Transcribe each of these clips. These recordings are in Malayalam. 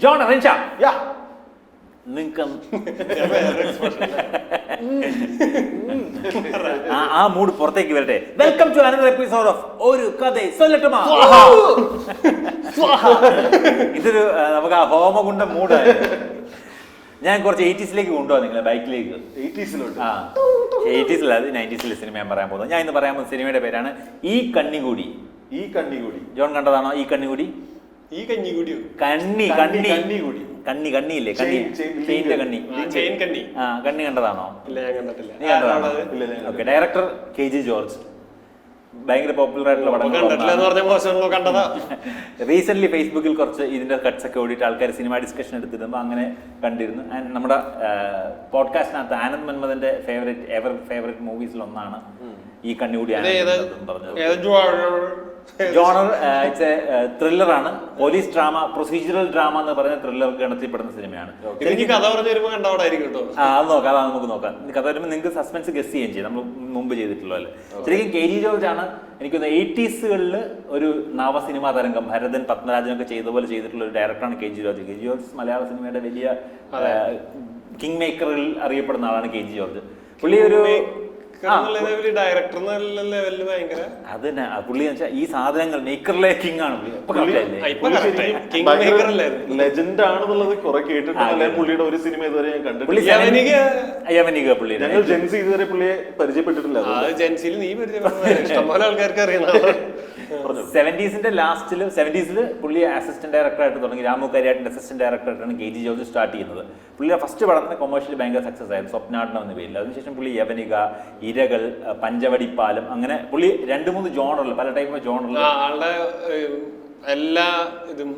ജോൺ റിൻഷ നിങ്ങൾക്ക് ആ മൂഡ് പുറത്തേക്ക് വരട്ടെ. Welcome to another episode of ഒരു കഥ സൊല്ലട്ടുമാ. ഇതൊരു നമുക്ക് ആ ഹോമകുണ്ട മൂഡാണ്. ഞാൻ കുറച്ച് 80s കൊണ്ടുപോകാം നിങ്ങളെ ബൈക്കിലേക്ക്. 80s 90s സിനിമ ഞാൻ പറയാൻ പോകുന്നത്. ഞാൻ ഇന്ന് പറയാൻ പോകുന്ന സിനിമയുടെ പേരാണ് ഈ കണ്ണികൂടി. ജോൺ കണ്ടതാണോ ഈ കണ്ണികൂടി? കണ്ണിയില്ലേ കണ്ണി കണ്ടതാണോ? ഓക്കെ. Director KG George. ഭയങ്കര പോപ്പുലർ ആയിട്ടുള്ള പടം. റീസെന്റ് ഫേസ്ബുക്കിൽ കുറച്ച് ഇതിന്റെ കട്ട്സ് ഒക്കെ ഓടിയിട്ട് ആൾക്കാർ സിനിമ ഡിസ്കഷൻ എടുത്തിരുമ്പോൾ അങ്ങനെ കണ്ടിരുന്നു. നമ്മുടെ പോഡ്കാസ്റ്റിനകത്ത് ആനന്ദ് മന്മഥന്റെ ഫേവറേറ്റ് മൂവീസിൽ ഒന്നാണ് ഈ കണ്ണികൂടി പറഞ്ഞത്. ജോണർ ഇറ്റ്സ് എ ത്രില്ലറാണ്. പോലീസ് ഡ്രാമ, പ്രൊസീജിയറൽ ഡ്രാമ എന്ന് പറയുന്ന ത്രില്ലർ ഗണത്തിൽപ്പെടുന്ന സിനിമയാണ്. അത് നോക്കാം, അതാണ് നമുക്ക് നോക്കാം. കഥ വരുമ്പോൾ നിങ്ങൾക്ക് സസ്പെൻസ് ഗസ് ചെയ്യുകയും ചെയ്യും, നമ്മൾ മുമ്പ് ചെയ്തിട്ടുള്ളതല്ലേ. ശരിക്കും KG ജോർജ് ആണ് എനിക്കൊന്ന് 80s ഒരു നവസിനിമാ തരംഗം ഭരതൻ പത്മരാജനൊക്കെ ചെയ്ത പോലെ ചെയ്തിട്ടുള്ള ഒരു ഡയറക്ടറാണ് KG ജോർജ്. KG ജോർജ് മലയാള സിനിമയുടെ വലിയ കിങ് മേക്കറിൽ അറിയപ്പെടുന്ന ആളാണ് KG ജോർജ്. പുള്ളി ഒരു അതന്നെ പുള്ളി ഈ സാധനങ്ങൾ മേക്കറിലെ കിങ് ആണ്. ലെജൻഡ് ആണെന്നുള്ളത് കുറെ കേട്ടിട്ടുണ്ട്. പുള്ളിയുടെ ഒരു സിനിമ ഇതുവരെ ഞാൻ കണ്ടിട്ടില്ല. ജെൻസി ഇതുവരെ പുള്ളിയെ പരിചയപ്പെട്ടിട്ടില്ല. 70s പുള്ളി അസിസ്റ്റന്റ് ഡയറക്ടറായിട്ട് തുടങ്ങി. രാമു കരിയാട്ടിന്റെ അസിസ്റ്റന്റ് ഡയറക്ടറായിട്ടാണ് KG ജോർജ് സ്റ്റാർട്ട് ചെയ്യുന്നത്. പുള്ളിയുടെ ഫസ്റ്റ് പടത്തിന് കൊമേഴ്ഷ്യലി ഭയങ്കര സക്സസ് ആയിരുന്നു, സ്വപ്നാടനം എന്ന പേരിൽ. അതിനുശേഷം പുള്ളി യവനിക, ഇരകൾ, പഞ്ചവടിപ്പാലം, അങ്ങനെ പുള്ളി 2-3 ജോണറിൽ പല ടൈപ്പ് ഓഫ് ജോണറിൽ എല്ലാ ഇതും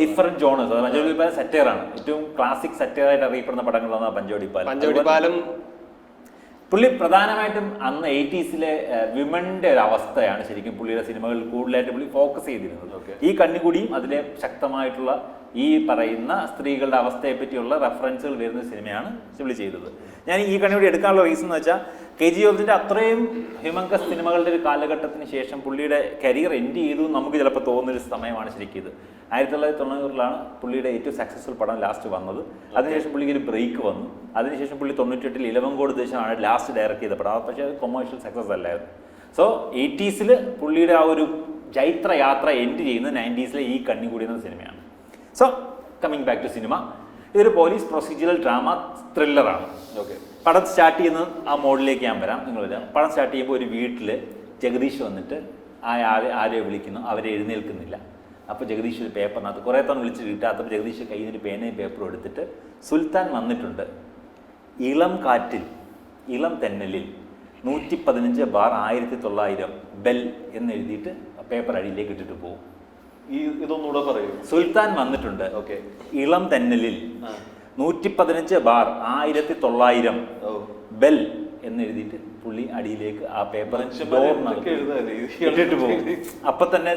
ഡിഫറെന്റ് ജോണേഴ്സ്. പഞ്ചവടിപ്പാലം സെറ്റേറാണ്, ഏറ്റവും ക്ലാസിക് സെറ്റേറായിട്ട് അറിയപ്പെടുന്ന പടങ്ങളാണ് പഞ്ചവടിപ്പാലം. പുള്ളി പ്രധാനമായിട്ടും അന്ന് 80s വിമന്റെ ഒരു അവസ്ഥയാണ് ശരിക്കും പുള്ളിയുടെ സിനിമകളിൽ കൂടുതലായിട്ട് പുള്ളി ഫോക്കസ് ചെയ്തിരുന്നത്. ഈ കണ്ണികൂടിയും അതിലെ ശക്തമായിട്ടുള്ള ഈ പറയുന്ന സ്ത്രീകളുടെ അവസ്ഥയെ പറ്റിയുള്ള റെഫറൻസുകൾ വരുന്ന സിനിമയാണ് പുള്ളി ചെയ്തത്. ഞാൻ ഈ കണ്ണികൂടി എടുക്കാനുള്ള റീസൺ എന്ന് വെച്ചാൽ KG ജോർജിന്റെ അത്രയും ഹ്യൂമങ്കസ് സിനിമകളുടെ ഒരു കാലഘട്ടത്തിന് ശേഷം പുള്ളിയുടെ കരിയർ എൻഡ് ചെയ്തു നമുക്ക് ചിലപ്പോൾ തോന്നുന്നൊരു സമയമാണ് ശരിക്കും ഇത്. 1990 പുള്ളിയുടെ ഏറ്റവും സക്സസ്ഫുൾ പടം ലാസ്റ്റ് വന്നത്. അതിനുശേഷം പുള്ളിക്ക് ഒരു ബ്രേക്ക് വന്നു. അതിനുശേഷം പുള്ളി 98 ഇലവങ്കോട് ദേശമാണ് ലാസ്റ്റ് ഡയറക്ട് ചെയ്ത പടം. പക്ഷേ അത് കൊമേഴ്ഷ്യൽ സക്സസ് അല്ലായിരുന്നു. സോ 80s പുള്ളിയുടെ ആ ഒരു ജൈത്ര യാത്ര എൻഡ് ചെയ്യുന്ന 90s ഈ കണ്ണികൂടി എന്ന സിനിമയാണ്. So coming back to cinema, ഇതൊരു പോലീസ് പ്രൊസീജിയറൽ ഡ്രാമ ത്രില്ലറാണ്. ഓക്കെ. പടം സ്റ്റാർട്ട് ചെയ്യുന്നത് ആ മോഡിലേക്ക് ഞാൻ വരാം. നിങ്ങൾ വരാം. പടം സ്റ്റാർട്ട് ചെയ്യുമ്പോൾ ഒരു വീട്ടിൽ ജഗദീഷ് വന്നിട്ട് ആരെയോ വിളിക്കുന്നു, അവരെ എഴുന്നേൽക്കുന്നില്ല. അപ്പോൾ ജഗദീഷ് ഒരു പേപ്പറിനകത്ത് കുറേ തവണ വിളിച്ച് കിട്ടാത്തപ്പോൾ ജഗദീഷ് കയ്യിൽ നിന്ന് പേനയും പേപ്പറും എടുത്തിട്ട് സുൽത്താൻ വന്നിട്ടുണ്ട്, ഇളം കാറ്റിൽ ഇളം തെന്നലിൽ 115 ബാർ 1900 ബെൽ എന്ന് എഴുതിയിട്ട് പേപ്പർ അടിയിലേക്ക് ഇട്ടിട്ട് പോകും. ഇതൊന്നുകൂടെ പറയും. സുൽത്താൻ വന്നിട്ടുണ്ട്, ഇളം തെന്നലിൽ 115 ബാർ 1900 ബെൽ എന്ന് എഴുതിയിട്ട് പുള്ളി അടിയിലേക്ക് ആ പേപ്പർ ഇട്ടിട്ട് പോകും. അപ്പൊ തന്നെ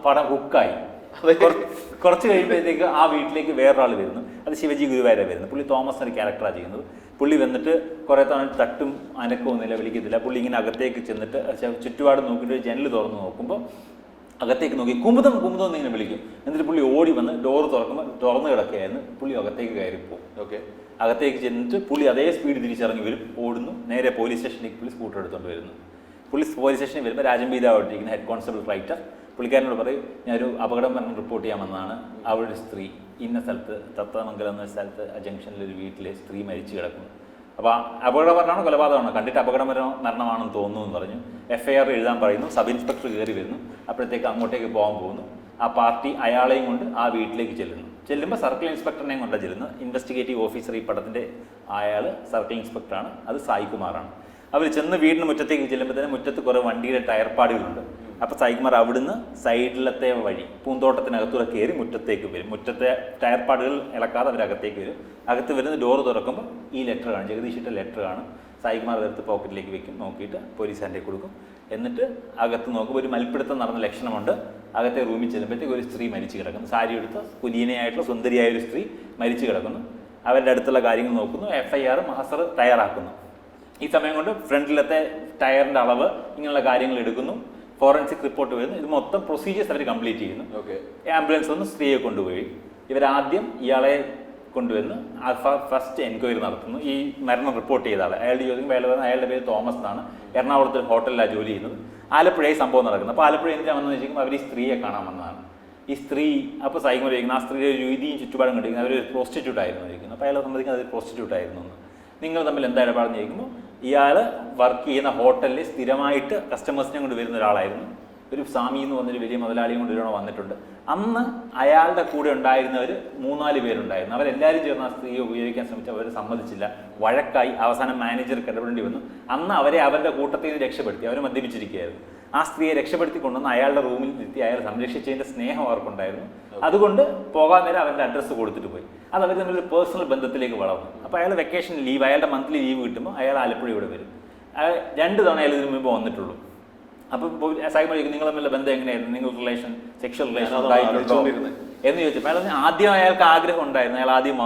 പടം ഹുക്കായി. കുറച്ച് കഴിയുമ്പോഴത്തേക്ക് ആ വീട്ടിലേക്ക് വേറൊരാൾ വരുന്നു. അത് ശിവജി ഗുരുവായൂരാണ് വരുന്നത്. പുള്ളി തോമസ് ഒരു ക്യാരക്ടറാണ് ചെയ്യുന്നത്. പുള്ളി വന്നിട്ട് കുറേ തവണ തട്ടും അനക്കമൊന്നുമില്ല, വിളിക്കത്തില്ല. പുള്ളി ഇങ്ങനെ അകത്തേക്ക് ചെന്നിട്ട് ചുറ്റുപാട് നോക്കിയിട്ട് ജനൽ തുറന്ന് നോക്കുമ്പോൾ അകത്തേക്ക് നോക്കി കുമുദം കുമുദം എന്നിങ്ങനെ വിളിക്കും. എന്നിട്ട് പുള്ളി ഓടി വന്ന് ഡോറ് തുറക്കുമ്പോൾ തുറന്ന് കിടക്കുകയായിരുന്നു. പുള്ളി അകത്തേക്ക് കയറിപ്പോവും. അകത്തേക്ക് ചെന്നിട്ട് പുള്ളി അതേ സ്പീഡ് തിരിച്ചിറങ്ങി വരും, ഓടുന്നു. നേരെ പോലീസ് സ്റ്റേഷനിലേക്ക് പുള്ളി സ്കൂട്ടർ എടുത്തുകൊണ്ട് വരുന്നു. പോലീസ് സ്റ്റേഷനിൽ വരുമ്പോൾ രാജംബീതാവായിട്ടിരിക്കുന്ന ഹെഡ് കോൺസ്റ്റബിൾ റൈറ്റർ പുള്ളിക്കാരനോട് പറയും, ഞാനൊരു അപകടം പറഞ്ഞ് റിപ്പോർട്ട് ചെയ്യാമെന്നാണ്. അവിടെ ഒരു സ്ത്രീ ഇന്ന സ്ഥലത്ത് തത്തമംഗലം എന്ന സ്ഥലത്ത് ആ ജംഗ്ഷനിലൊരു വീട്ടിലെ സ്ത്രീ മരിച്ചു കിടക്കുന്നു. അപ്പോൾ അപകടം മരണമാണോ കൊലപാതകമാണോ കണ്ടിട്ട് അപകടം മരണമാണെന്ന് തോന്നുന്നു എന്ന് പറഞ്ഞു. FIR എഴുതാൻ പറയുന്നു. സബ് ഇൻസ്പെക്ടർ കയറി വരുന്നു. അപ്പോഴത്തേക്ക് അങ്ങോട്ടേക്ക് പോകാൻ പോകുന്നു. ആ പാർട്ടി അയാളെയും കൊണ്ട് ആ വീട്ടിലേക്ക് ചെല്ലുമ്പോൾ സർക്കിൾ ഇൻസ്പെക്ടറിനെയും കൊണ്ടാണ് ചെല്ലുന്നത്. ഇൻവെസ്റ്റിഗേറ്റീവ് ഓഫീസർ ഈ പടത്തിൻ്റെ അയാൾ സർക്കിൾ ഇൻസ്പെക്ടറാണ്. അത് സായികുമാറാണ്. അവർ ചെന്ന് വീടിന് മുറ്റത്തേക്ക് ചെല്ലുമ്പോഴത്തേനും മുറ്റത്ത് കുറേ വണ്ടിയുടെ ടയർ പാടുകളുണ്ട്. അപ്പോൾ സായികുമാർ അവിടുന്ന് സൈഡിലത്തെ വഴി പൂന്തോട്ടത്തിനകത്തൂടെ കയറി മുറ്റത്തേക്ക് വരും. മുറ്റത്തെ ടയർ പാടുകൾ ഇളക്കാതെ അവരകത്തേക്ക് വരും. അകത്ത് വരുന്ന ഡോറ് തുറക്കുമ്പോൾ ഈ ലെറ്റർ കാണും, ജഗദീഷിൻ്റെ ലെറ്റർ കാണും. സായികുമാർ എടുത്ത് പോക്കറ്റിലേക്ക് വെക്കും, നോക്കിയിട്ട് പോലീസുകാരൻ്റെ കൊടുക്കും. എന്നിട്ട് അകത്ത് നോക്കുമ്പോൾ ഒരു മൽപ്പിടുത്തം നടന്ന ലക്ഷണമുണ്ട്. അകത്തെ റൂമിൽ ചെല്ലുമ്പോഴത്തേക്ക് ഒരു സ്ത്രീ മരിച്ചു കിടക്കുന്നു. സാരി എടുത്ത് കുലീനയായിട്ടുള്ള സുന്ദരിയായ ഒരു സ്ത്രീ മരിച്ചു കിടക്കുന്നു. അവരുടെ അടുത്തുള്ള കാര്യങ്ങൾ നോക്കുന്നു. FIR മഹസർ തയ്യാറാക്കുന്നു. ഈ സമയം കൊണ്ട് ഫ്രണ്ടിലത്തെ ടയറിൻ്റെ അളവ് ഇങ്ങനെയുള്ള കാര്യങ്ങൾ എടുക്കുന്നു. ഫോറൻസിക് റിപ്പോർട്ട് വരുന്നു. ഇത് മൊത്തം പ്രൊസീജിയേഴ്സ് അവർ കംപ്ലീറ്റ് ചെയ്യുന്നു. ആംബുലൻസ് വന്ന് സ്ത്രീയെ കൊണ്ടുപോയി ഇവരാദ്യം ഇയാളെ കൊണ്ടുവന്ന് ഫസ്റ്റ് എൻക്വയറി നടത്തുന്നു. ഈ മരണം റിപ്പോർട്ട് ചെയ്ത ആൾ അയാളുടെ ചോദിക്കുമ്പോൾ അയാളുടെ പേര് തോമസ് എന്നാണ്, എറണാകുളത്ത് ഒരു ഹോട്ടലിലാണ് ജോലി ചെയ്യുന്നത്. ആലപ്പുഴയിൽ സംഭവം നടക്കുന്നത്. അപ്പോൾ ആലപ്പുഴ എന്തിനാ വന്നതെന്ന് ചോദിക്കുമ്പോൾ അവർ ഈ സ്ത്രീയെ കാണാൻ വന്നതാണ്. ഈ സ്ത്രീ അപ്പോൾ സൈക്കോ ചോദിക്കുന്നത് ആ സ്ത്രീയുടെ ഒരു രീതിയും ചുറ്റുപാടും കണ്ടിരിക്കുന്നത് അവരൊരു പ്രോസ്റ്റിറ്റ്യൂട്ട് ആയിരുന്നു ചോദിക്കുന്നത്. അപ്പോൾ അയാൾ സമ്മതിക്കുന്നത് അതൊരു പ്രോസ്റ്റിറ്റ്യൂട്ട് ആയിരുന്നു എന്ന്. നിങ്ങൾ തമ്മിൽ എന്താ ഇടപാടെന്ന് ചോദിക്കുമ്പോൾ ഇയാൾ വർക്ക് ചെയ്യുന്ന ഹോട്ടലിൽ സ്ഥിരമായിട്ട് കസ്റ്റമേഴ്സിനെ കൊണ്ട് വരുന്ന ഒരാളായിരുന്നു. ഒരു സ്വാമി എന്ന് പറഞ്ഞൊരു വലിയ മുതലാളിയും കൊണ്ട് ഇവരോട് വന്നിട്ടുണ്ട്. അന്ന് അയാളുടെ കൂടെ ഉണ്ടായിരുന്നവർ 3-4 പേരുണ്ടായിരുന്നു. അവരെല്ലാവരും ചേർന്ന് ആ സ്ത്രീയെ ഉപയോഗിക്കാൻ ശ്രമിച്ചു. അവർ സമ്മതിച്ചില്ല, വഴക്കായി. അവസാനം മാനേജർക്ക് ഇടപെടേണ്ടി വന്നു. അന്ന് അവരെ അവരുടെ കൂട്ടത്തിൽ നിന്ന് രക്ഷപ്പെടുത്തി. അവർ മദ്യപിച്ചിരിക്കുകയായിരുന്നു. ആ സ്ത്രീയെ രക്ഷപ്പെടുത്തി കൊണ്ടുവന്ന് അയാളുടെ റൂമിൽ എത്തി അയാൾ സംരക്ഷിച്ചതിൻ്റെ സ്നേഹം അവർക്കുണ്ടായിരുന്നു. അതുകൊണ്ട് പോകാൻ നേരം അവരുടെ അഡ്രസ്സ് കൊടുത്തിട്ട് പോയി. അത് അവർ തമ്മിലൊരു പേഴ്സണൽ ബന്ധത്തിലേക്ക് വളർന്നു. അപ്പോൾ അയാൾ വെക്കേഷൻ ലീവ്, അയാളുടെ മന്ത്ലി ലീവ് കിട്ടുമ്പോൾ അയാൾ ആലപ്പുഴ ഇവിടെ വരും. 2 തവണ അയാൾ ഇതിന് മുമ്പ് വന്നിട്ടുള്ളൂ. അപ്പം സൈമ ചോദിക്കും നിങ്ങൾ തമ്മിലുള്ള ബന്ധം എങ്ങനെയായിരുന്നു, നിങ്ങൾ റിലേഷൻ സെക്ഷൽ റിലേഷൻ ഉണ്ടായിട്ടുണ്ടോ എന്ന് ചോദിച്ചപ്പോൾ അയാൾ ആദ്യം അയാൾക്ക് ആഗ്രഹം ഉണ്ടായിരുന്നു. അയാൾ ആദ്യം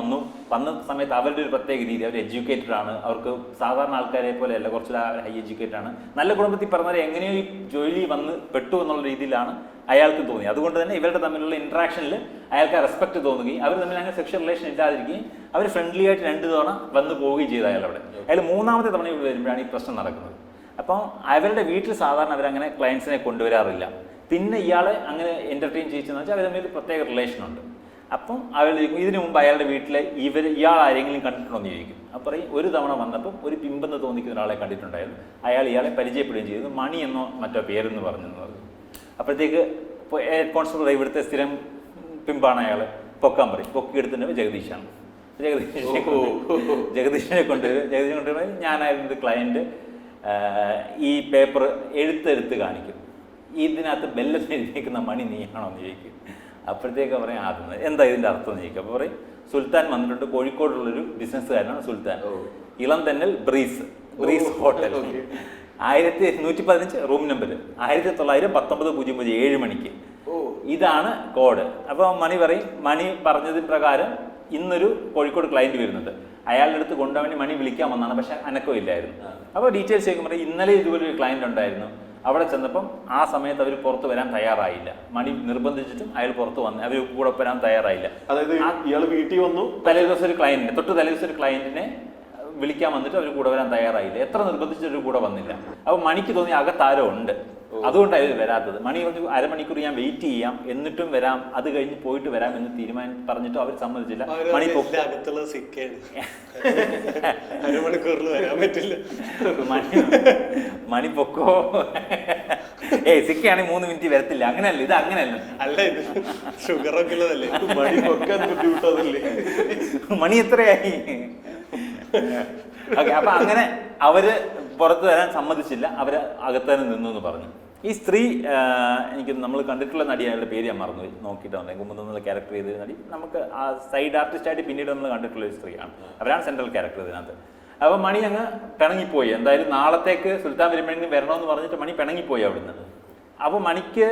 വന്ന സമയത്ത് അവരുടെ ഒരു പ്രത്യേക രീതി, അവർ എഡ്യൂക്കേറ്റഡ് ആണ്, അവർക്ക് സാധാരണ ആൾക്കാരെ പോലെയല്ല, കുറച്ച് ഹൈ എഡ്യൂക്കേറ്റഡ് ആണ്, നല്ല കുടുംബത്തിൽ പറഞ്ഞാൽ എങ്ങനെയോ ഈ ജോലി വന്ന് പെട്ടു എന്നുള്ള രീതിയിലാണ് അയാൾക്ക് തോന്നി. അതുകൊണ്ട് തന്നെ ഇവരുടെ തമ്മിലുള്ള ഇൻട്രാക്ഷനിൽ അയാൾക്ക് റെസ്പെക്ട് തോന്നുകയും അവർ തമ്മിൽ അങ്ങനെ സെക്ഷൽ റിലേഷൻ ഇല്ലാതിരിക്കുകയും അവർ ഫ്രണ്ട്ലി ആയിട്ട് 2 തവണ വന്ന് പോവുകയും ചെയ്തു അയാളവിടെ. അയാൾ 3-ാമത്തെ തവണ ഇവിടെ വരുമ്പോഴാണ് ഈ പ്രശ്നം നടക്കുന്നത്. അപ്പം അവരുടെ വീട്ടിൽ സാധാരണ അവരങ്ങനെ ക്ലയൻസിനെ കൊണ്ടുവരാറില്ല. പിന്നെ ഇയാളെ അങ്ങനെ എൻ്റർടൈൻ ചെയ്യിച്ചെന്ന് വെച്ചാൽ അവർ തമ്മിൽ പ്രത്യേക റിലേഷനുണ്ട്. അപ്പം അവർ ഇതിനു മുമ്പ് അയാളുടെ വീട്ടിലെ ഇയാൾ ആരെങ്കിലും കണ്ടിട്ടുണ്ടോ എന്ന് ചോദിക്കും. അപ്പോൾ ഒരു തവണ വന്നപ്പം ഒരു പിമ്പെന്ന് തോന്നിക്കുന്ന ഒരാളെ കണ്ടിട്ടുണ്ടായിരുന്നു. അയാൾ ഇയാളെ പരിചയപ്പെടുകയും ചെയ്തു. മണി എന്നോ മറ്റോ പേരെന്ന് പറഞ്ഞു. അപ്പോഴത്തേക്ക് ഹെഡ് കോൺസ്റ്റബിൾ ഇവിടുത്തെ സ്ഥിരം പിമ്പാണ് അയാൾ, പൊക്കാൻ പറയും. പൊക്കിയെടുത്തിട്ട് ജഗദീഷാണ്. ജഗദീഷിനെ കൊണ്ടുവരും. ഞാനായിരുന്നു ക്ലയൻറ്റ്. ഈ പേപ്പർ എഴുത്തെടുത്ത് കാണിക്കും. ഇതിനകത്ത് ബെല്ലത്ത് എഴുതിയിരിക്കുന്ന മണി നീയാണോ എന്ന് ചോദിക്കും. അപ്പോഴത്തേക്ക് പറയും ആദ്യം എന്താ ഇതിൻ്റെ അർത്ഥം എന്ന് ചോദിക്കും. അപ്പോൾ പറയും സുൽത്താൻ വന്നിട്ടുണ്ട്, കോഴിക്കോടുള്ളൊരു ബിസിനസ്സുകാരനാണ് സുൽത്താൻ. ഇളം തെന്നൽ ബ്രീസ് ഹോട്ടൽ, 1115 റൂം നമ്പർ, 1900 19:00 7 മണിക്ക്. ഇതാണ് കോഡ്. അപ്പോൾ മണി പറയും, മണി പറഞ്ഞതിന് പ്രകാരം ഇന്നൊരു കോഴിക്കോട് ക്ലയൻറ്റ് വരുന്നുണ്ട്, അയാളുടെ അടുത്ത് കൊണ്ടുപോകാൻ മണി വിളിക്കാൻ വന്നാണ്, പക്ഷെ അനക്കം ഇല്ലായിരുന്നു. അപ്പോൾ ഡീറ്റെയിൽസ് ചോദിക്കുമ്പോൾ ഇന്നലെ ഇതുപോലൊരു ക്ലയൻറ്റ് ഉണ്ടായിരുന്നു, അവിടെ ചെന്നപ്പം ആ സമയത്ത് അവർ പുറത്ത് വരാൻ തയ്യാറായില്ല. മണി നിർബന്ധിച്ചിട്ടും അയാൾ പുറത്ത് വന്ന് അവർ കൂടെ വരാൻ തയ്യാറായില്ല. അതായത് ഇയാൾ വീട്ടിൽ വന്നു, തലേദിവസം ഒരു ക്ലയൻറ്റിനെ തലേദിവസം ഒരു ക്ലയൻറ്റിനെ വിളിക്കാൻ വന്നിട്ട് അവർ കൂടെ വരാൻ തയ്യാറായില്ല. എത്ര നിർബന്ധിച്ചൊരു കൂടെ വന്നില്ല. അപ്പോൾ മണിക്ക് തോന്നി അകത്താരോ ഉണ്ട്, അതുകൊണ്ടാണ് അവർ വരാത്തത്. മണി പറഞ്ഞു 1/2 മണിക്കൂർ ഞാൻ വെയിറ്റ് ചെയ്യാം, എന്നിട്ടും വരാം, അത് കഴിഞ്ഞ് പോയിട്ട് വരാം എന്ന് പറഞ്ഞിട്ട് അവർ സമ്മതിച്ചില്ല. മണി പൊക്കോ, സിക്കയാണെങ്കിൽ 3 മിനിറ്റ് വരത്തില്ല. അങ്ങനെയല്ല, ഇത് അങ്ങനെയല്ല. അല്ല, ഇത് ഷുഗറൊക്കെ ഉള്ളതല്ലേ, മണി പൊക്കാൻ ബുദ്ധിമുട്ടതല്ലേ. മണി എത്രയായി? ഓക്കെ. അപ്പൊ അങ്ങനെ അവര് പുറത്ത് വരാൻ സമ്മതിച്ചില്ല, അവര് അകത്ത് തന്നെ നിന്നു എന്ന് പറഞ്ഞു. ഈ സ്ത്രീ എനിക്ക് നമ്മൾ കണ്ടിട്ടുള്ള നടി, അയാളുടെ പേര് ഞാൻ മറന്നുപോയി, നോക്കിയിട്ട് വന്നേ. കുമ്പന്നുള്ള ക്യാരക്ടർ ചെയ്ത നടി, നമുക്ക് ആ സൈഡ് ആർട്ടിസ്റ്റായിട്ട് പിന്നീട് നമ്മൾ കണ്ടിട്ടുള്ള ഒരു സ്ത്രീയാണ്. അവരാണ് സെൻട്രൽ ക്യാരക്ടർ ഇതിനകത്ത്. അപ്പോൾ മണി അങ്ങ് പിണങ്ങിപ്പോയി. എന്തായാലും നാളത്തേക്ക് സുൽത്താൻ വരുമ്പോഴെങ്കിലും വരണമെന്ന് പറഞ്ഞിട്ട് മണി പിണങ്ങിപ്പോയി അവിടുന്ന്. അപ്പോൾ മണിക്ക്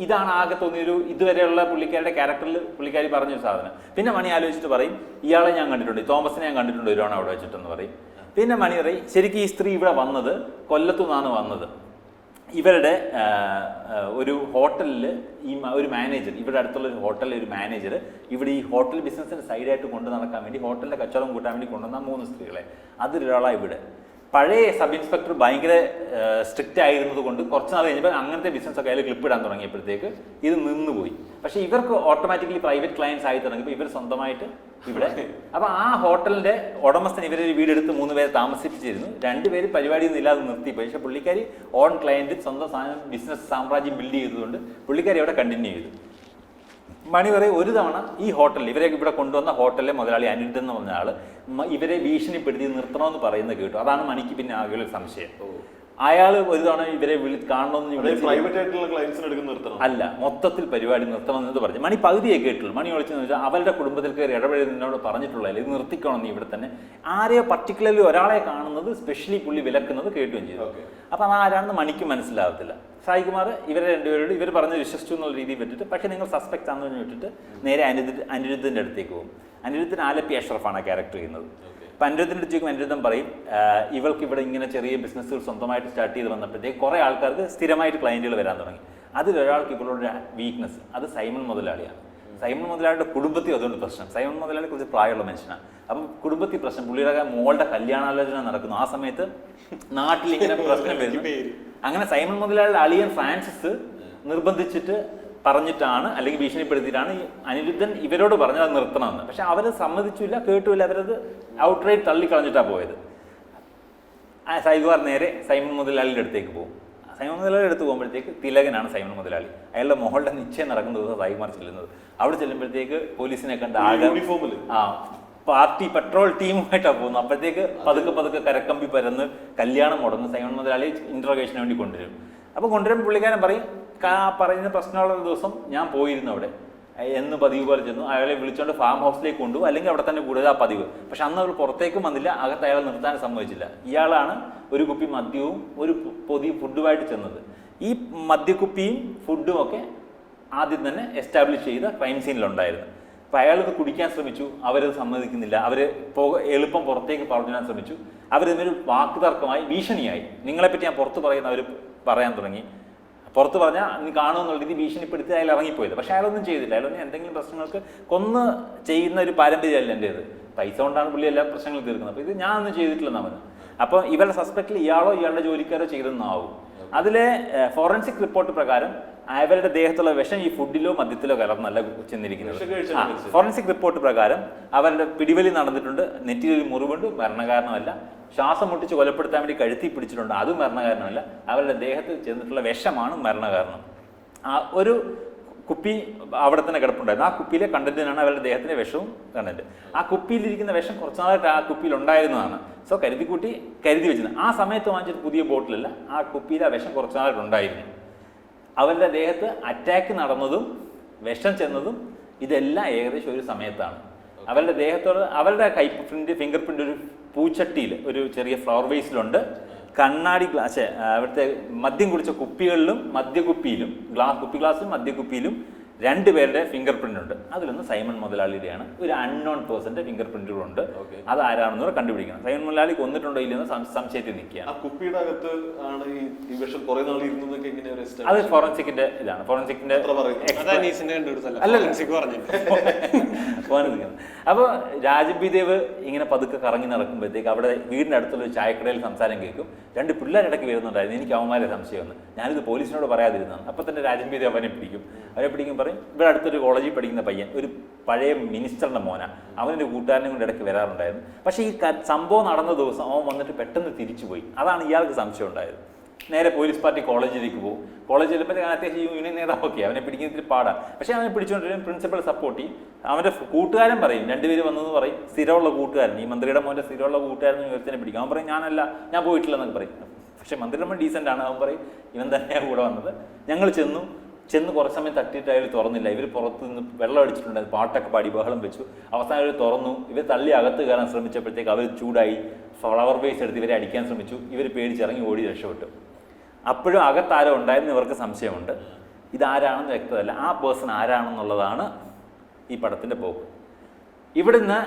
ഇതാണ് ആകെ തോന്നിയൊരു ഇതുവരെയുള്ള പുള്ളിക്കാരുടെ ക്യാരക്ടറിൽ പുള്ളിക്കാരി പറഞ്ഞൊരു സാധനം. പിന്നെ മണി ആലോചിച്ചിട്ട് പറയും, ഇയാളെ ഞാൻ കണ്ടിട്ടുണ്ട്, തോമസിനെ ഞാൻ കണ്ടിട്ടുണ്ട് ഒരു തവണ അവിടെ വെച്ചിട്ടെന്ന് പറയും. പിന്നെ മണി പറയും, ശരിക്കും ഈ സ്ത്രീ ഇവിടെ വന്നത് കൊല്ലത്തു നിന്നാണ് വന്നത്. ഇവരുടെ ഒരു ഹോട്ടലിൽ ഒരു മാനേജർ, ഇവിടെ അടുത്തുള്ള ഒരു ഹോട്ടലിലെ ഒരു മാനേജർ ഇവിടെ ഈ ഹോട്ടൽ ബിസിനസ്സിന് സൈഡായിട്ട് കൊണ്ടു നടക്കാൻ വേണ്ടി, ഹോട്ടലിലെ കച്ചവടം കൂട്ടാൻ വേണ്ടി കൊണ്ടുവന്ന 3 സ്ത്രീകളെ. അതിലൊരാളാണ് ഇവിടെ. പഴയ സബ് ഇൻസ്പെക്ടർ ഭയങ്കര സ്ട്രിക്റ്റ് ആയിരുന്നത് കൊണ്ട് കുറച്ച് നാൾ കഴിഞ്ഞപ്പോൾ അങ്ങനത്തെ ബിസിനസ്സൊക്കെ അതിൽ ക്ലിപ്പ് ഇടാൻ തുടങ്ങിയപ്പോഴത്തേക്ക് ഇത് നിന്നുപോയി. പക്ഷേ ഇവർക്ക് ഓട്ടോമാറ്റിക്കലി പ്രൈവറ്റ് ക്ലയൻസ് ആയി തുടങ്ങിയപ്പോൾ ഇവർ സ്വന്തമായിട്ട് ഇവിടെ. അപ്പോൾ ആ ഹോട്ടലിൻ്റെ ഉടമസ്ഥൻ ഇവരൊരു വീടെടുത്ത് 3 പേരെ താമസിപ്പിച്ചിരുന്നു. 2 പേര് പരിപാടിയൊന്നും ഇല്ലാതെ നിർത്തിപ്പോയി. പക്ഷേ പുള്ളിക്കാരി ഓൺ ക്ലയൻറ്റ് സ്വന്തം സാധനം ബിസിനസ് സാമ്രാജ്യം ബിൽഡ് ചെയ്തതുകൊണ്ട് പുള്ളിക്കാരി അവിടെ കണ്ടിന്യൂ ചെയ്തു. മണി പറയും, ഒരു തവണ ഈ ഹോട്ടലിൽ ഇവരെ ഇവിടെ കൊണ്ടുവന്ന ഹോട്ടലിലെ മുതലാളി അനിരുദ്ധൻ എന്ന് പറഞ്ഞ ആൾ ഇവരെ ഭീഷണിപ്പെടുത്തി നിർത്തണമെന്ന് പറയുന്നത് കേട്ടു. അതാണ് മണിക്ക് പിന്നെ ആകെയുള്ള സംശയം. അയാൾ ഒരു തവണ ഇവരെ കാണണമെന്ന് പ്രൈവറ്റ് ആയിട്ടുള്ള ക്ലയൻസിന് എടുക്കുന്ന നിർത്തണം അല്ല, മൊത്തത്തിൽ പരിപാടി നിർത്തണമെന്ന് പറഞ്ഞു. മണി പകുതിയെ കേട്ടുള്ളൂ. മണി വിളിച്ചെന്ന് വെച്ചാൽ അവരുടെ കുടുംബത്തിൽ കയറി ഇടപെടുന്നതിനോട് പറഞ്ഞിട്ടുള്ളതല്ല, ഇത് നിർത്തിക്കണം നീ ഇവിടെ തന്നെ. ആരെയോ പർട്ടിക്കുലർലി ഒരാളെ കാണുന്നത് സ്പെഷ്യലി പുള്ളി വിലക്കുന്നത് കേട്ടുകയും ചെയ്തു. അപ്പം അത് ആരാണെന്ന് മണിക്ക് മനസ്സിലാവത്തില്ല. സായികുമാർ ഇവരെ 2 പേരോട് ഇവർ പറഞ്ഞ് വിശ്വസിച്ചു എന്നുള്ള രീതിയിൽ വിട്ടിട്ട്, പക്ഷേ നിങ്ങൾ സസ്പെക്ട് ആണെന്ന് പറഞ്ഞ് വിട്ടിട്ട് നേരെ അനിരുദ്ധൻ്റെ അടുത്തേക്ക് പോകും. അനിരുദ്ധൻ ആലപ്പി അഷ്റഫാണ് ക്യാരക്ടർ ചെയ്യുന്നത്. അപ്പം അനിരുദ്ധൻ്റെ അടുത്തേക്കും അനിരുദ്ധൻ പറയും, ഇവൾക്ക് ഇവിടെ ഇങ്ങനെ ചെറിയ ബിസിനസ്സുകൾ സ്വന്തമായിട്ട് സ്റ്റാർട്ട് ചെയ്ത് വന്നപ്പോഴത്തേക്ക് കുറേ ആൾക്കാർക്ക് സ്ഥിരമായിട്ട് ക്ലയൻറ്റുകൾ വരാൻ തുടങ്ങി. അതിലൊരാൾക്ക് ഇവളുടെ വീക്ക്നെസ്, അത് സൈമൺ മുതലാളിയാണ്. സൈമൺ മുതലാളിയുടെ കുടുംബത്തിൽ അതുകൊണ്ട് പ്രശ്നം. സൈമൺ മുതലാളി കുറച്ച് പ്രായമുള്ള മനുഷ്യനാണ്. അപ്പം കുടുംബത്തിൽ പ്രശ്നം, പുള്ളിയുടെ മോളുടെ കല്യാണാലോചന നടക്കുന്നു. ആ സമയത്ത് നാട്ടിൽ ഇങ്ങനെ പ്രശ്നം വരുന്നു. അങ്ങനെ സൈമൺ മുതലാളിയുടെ അളിയൻ ഫ്രാൻസിസ് നിർബന്ധിച്ചിട്ട് പറഞ്ഞിട്ടാണ്, അല്ലെങ്കിൽ ഭീഷണിപ്പെടുത്തിയിട്ടാണ് ഈ അനിരുദ്ധൻ ഇവരോട് പറഞ്ഞത് അത് നിർത്തണമെന്ന്. പക്ഷെ അവർ സമ്മതിച്ചില്ല, കേട്ടുമില്ല. അവരത് ഔട്ട്റൈറ്റ് തള്ളിക്കളഞ്ഞിട്ടാണ് പോയത്. സൈഗുവാർ നേരെ സൈമൺ മുതലാളിയുടെ അടുത്തേക്ക് പോകും. സൈമൺ മുതലാളിയുടെ അടുത്ത് പോകുമ്പോഴത്തേക്ക് തിലകനാണ് സൈമൺ മുതലാളി. അയാളുടെ മോളുടെ നിശ്ചയം നടക്കുന്ന ദിവസം സൈകുമാർ ചെല്ലുന്നത്. അവിടെ ചെല്ലുമ്പോഴത്തേക്ക് പോലീസിനെ കണ്ട് ആകെ പാർട്ടി പെട്രോൾ ടീമുമായിട്ടാണ് പോകുന്നത്. അപ്പോഴത്തേക്ക് പതുക്കെ കരക്കമ്പി പരന്ന് കല്യാണം മുടങ്ങും. സൈമൺ മുതലാളി ഇൻട്രോഗേഷന് വേണ്ടി കൊണ്ടുവരും. അപ്പോൾ കൊണ്ടുവരും പുള്ളിക്കാരൻ പറയും, പറയുന്ന പ്രശ്നമുള്ള ദിവസം ഞാൻ പോയിരുന്നു അവിടെ എന്ന് പതിവ് പോലെ ചെന്നു. അയാളെ വിളിച്ചുകൊണ്ട് ഫാം ഹൗസിലേക്ക് കൊണ്ടുപോകും, അല്ലെങ്കിൽ അവിടെ തന്നെ കൂടുതൽ ആ പതിവ്. പക്ഷെ അന്ന് അവർ പുറത്തേക്കും വന്നില്ല, അകത്ത് അയാളെ നിർത്താൻ സമ്മതിച്ചില്ല. ഇയാളാണ് ഒരു കുപ്പി മദ്യവും ഒരു പൊതി ഫുഡുമായിട്ട് ചെന്നത്. ഈ മദ്യക്കുപ്പിയും ഫുഡും ഒക്കെ ആദ്യം തന്നെ എസ്റ്റാബ്ലിഷ് ചെയ്ത ക്രൈം സീനിലുണ്ടായിരുന്നു. അപ്പോൾ അയാൾക്ക് കുടിക്കാൻ ശ്രമിച്ചു, അവരത് സമ്മതിക്കുന്നില്ല. അവർ എളുപ്പം പുറത്തേക്ക് പറഞ്ഞാൻ ശ്രമിച്ചു. അവരിതൊരു വാക്ക് തർക്കമായി, ഭീഷണിയായി. നിങ്ങളെപ്പറ്റി ഞാൻ പുറത്ത് പറയുന്ന അവർ പറയാൻ തുടങ്ങി. പുറത്ത് പറഞ്ഞാൽ നീ കാണുമെന്നുള്ള രീതി ഭീഷണിപ്പെടുത്തി അയാൾ ഇറങ്ങിപ്പോയത്. പക്ഷെ അയാളൊന്നും ചെയ്തില്ല. അയാളൊന്നും എന്തെങ്കിലും പ്രശ്നങ്ങൾക്ക് കൊന്ന് ചെയ്യുന്ന ഒരു പാരമ്പര്യമല്ല എൻ്റേത്. പൈസ കൊണ്ടാണ് പുള്ളി എല്ലാ പ്രശ്നങ്ങളും തീർക്കുന്നത്. അപ്പോൾ ഇത് ഞാൻ ഒന്നും ചെയ്തിട്ടില്ലെന്ന് അവന്. അപ്പോൾ ഇവരുടെ സസ്പെക്റ്റിൽ ഇയാളോ ഇയാളുടെ ജോലിക്കാരോ ചെയ്തെന്നാവും. അതിലെ ഫോറൻസിക് റിപ്പോർട്ട് പ്രകാരം അവരുടെ ദേഹത്തുള്ള വിഷം ഈ ഫുഡിലോ മദ്യത്തിലോ കലർന്നല്ല ചെന്നിരിക്കുന്നത്. ഫോറൻസിക് റിപ്പോർട്ട് പ്രകാരം അവരുടെ പിടിവലി നടന്നിട്ടുണ്ട്, നെറ്റിയിൽ മുറിവുണ്ട്, മരണകാരണമല്ല. ശ്വാസം മുട്ടിച്ച് കൊലപ്പെടുത്താൻ വേണ്ടി കഴുത്തി പിടിച്ചിട്ടുണ്ട്, അതും മരണകാരണമല്ല. അവരുടെ ദേഹത്ത് ചെന്നിട്ടുള്ള വിഷമാണ് മരണകാരണം. ഒരു കുപ്പി അവിടെ തന്നെ കിടപ്പുണ്ടായിരുന്നു. ആ കുപ്പിയിലെ കണ്ടന്റിനാണ് അവരുടെ ദേഹത്തിൻ്റെ വിഷവും കണ്ടന്റ്. ആ കുപ്പിയിലിരിക്കുന്ന വിഷം കുറച്ച് നാളായിട്ട് ആ കുപ്പിയിൽ ഉണ്ടായിരുന്നതാണ്. സോ കരുതി വെച്ചത്. ആ സമയത്ത് വാങ്ങിച്ചിട്ട് പുതിയ ബോട്ടിലല്ല, ആ കുപ്പിയിൽ ആ വിഷം കുറച്ച് നാളായിട്ട് ഉണ്ടായിരുന്നു. അവരുടെ ദേഹത്ത് അറ്റാക്ക് നടന്നതും വിഷം ചെന്നതും ഇതെല്ലാം ഏകദേശം ഒരു സമയത്താണ്. അവരുടെ ദേഹത്തോട് അവരുടെ ഫിംഗർ പ്രിന്റ് ഒരു പൂച്ചട്ടിയിൽ ഒരു ചെറിയ ഫ്ലവർ വേസിലുണ്ട്. കണ്ണാടി ഗ്ലാസ്, അവിടുത്തെ മദ്യം കുടിച്ച കുപ്പികളിലും മദ്യക്കുപ്പിയിലും കുപ്പി ഗ്ലാസ്സിലും മദ്യക്കുപ്പിയിലും 2 പേരുടെ ഫിംഗർ പ്രിന്റ് ഉണ്ട്. അതിലൊന്ന് സൈമൺ മുതലാളിയുടെയാണ്. ഒരു അൺനോൺ പേഴ്സന്റെ ഫിംഗർ പ്രിന്റുകളുണ്ട്. അത് ആരാണെന്ന് കണ്ടുപിടിക്കണം. സൈമൺ മുതലാളി കൊന്നിട്ടുണ്ടോ ഇല്ലെന്ന് സംശയത്തിൽ നിൽക്കുകയാണ്. അത് ഫോറൻസിക്കിന്റെ ഇതാണ്. ഫോറൻസിക്കിന്റെ അപ്പോൾ രാജബി ദേവ് ഇങ്ങനെ പതുക്കെ കറങ്ങി നടക്കുമ്പോഴത്തേക്ക് അവിടെ വീടിന്റെ അടുത്തുള്ള ഒരു ചായക്കടയിൽ സംസാരം കേൾക്കും. 2 പിള്ളേരിടയ്ക്ക് വരുന്നുണ്ടായിരുന്നു. എനിക്ക് അവന്മാരെ സംശയമെന്ന്. ഞാനിത് പോലീസിനോട് പറയാതിരുന്നതാണ്. അപ്പം തന്നെ രാജബി ദേവ് അവനെ പിടിക്കും പറയും, ഇവിടെ അടുത്തൊരു കോളേജിൽ പഠിക്കുന്ന പയ്യൻ, ഒരു പഴയ മിനിസ്റ്ററിന്റെ മോന, അവനൊരു കൂട്ടുകാരനെ കൊണ്ട് ഇടയ്ക്ക് വരാറുണ്ടായിരുന്നു. പക്ഷേ ഈ സംഭവം നടന്ന ദിവസം അവൻ വന്നിട്ട് പെട്ടെന്ന് തിരിച്ചുപോയി. അതാണ് ഇയാൾക്ക് സംശയം ഉണ്ടായത്. നേരെ പോലീസ് പാർട്ടി കോളേജിലേക്ക് പോകും. കോളേജിൽ ചെല്ലുമ്പോഴത്തേക്ക് അത്യാവശ്യം യൂണിയൻ നേതാവൊക്കെ അവനെ പിടിക്കുന്നതിൽ പാടാണ്. പക്ഷേ അവനെ പിടിച്ചുകൊണ്ടിരിക്കും. പ്രിൻസിപ്പൽ സപ്പോർട്ട് ചെയ്യും. അവൻ്റെ കൂട്ടുകാരൻ പറയും, 2 പേര് വന്നെന്ന് പറയും. സ്ഥിരമുള്ള കൂട്ടുകാരൻ, ഈ മന്ത്രിയുടെ മോൻ്റെ സ്ഥിരമുള്ള കൂട്ടുകാരൻ ഒരുത്തനെ പിടിക്കും. അവൻ പറയും ഞാൻ പോയിട്ടില്ലെന്നൊക്കെ പറയും. പക്ഷേ മന്ത്രിയുടെ മോൻ ഡീസൻ്റ് ആണ്. അവൻ പറയും ഇവൻ തന്നെയാണ് കൂടെ വന്നത്. ഞങ്ങൾ ചെന്ന് കുറച്ച് സമയം തട്ടിയിട്ട് അയാൾ തുറന്നില്ല. ഇവർ പുറത്ത് നിന്ന് വെള്ളം അടിച്ചിട്ടുണ്ട്, പാട്ടൊക്കെ പാടി ബഹളം വെച്ചു. അവസാനം അവർ തുറന്നു. ഇവർ തള്ളി അകത്ത് കയറാൻ ശ്രമിച്ചപ്പോഴത്തേക്ക് അവർ ചൂടായി ഫ്ലവർ വേസ് എടുത്ത് ഇവരെ അടിക്കാൻ ശ്രമിച്ചു. ഇവർ പേടിച്ചിറങ്ങി ഓടി രക്ഷപ്പെട്ടു. അപ്പോഴും അകത്താരോ ഉണ്ടായിരുന്നു ഇവർക്ക് സംശയമുണ്ട്. ഇതാരാണെന്ന് വ്യക്തമല്ല. ആ പേഴ്സൺ ആരാണെന്നുള്ളതാണ് ഈ പടത്തിൻ്റെ പോക്ക്. ഇവിടുന്ന്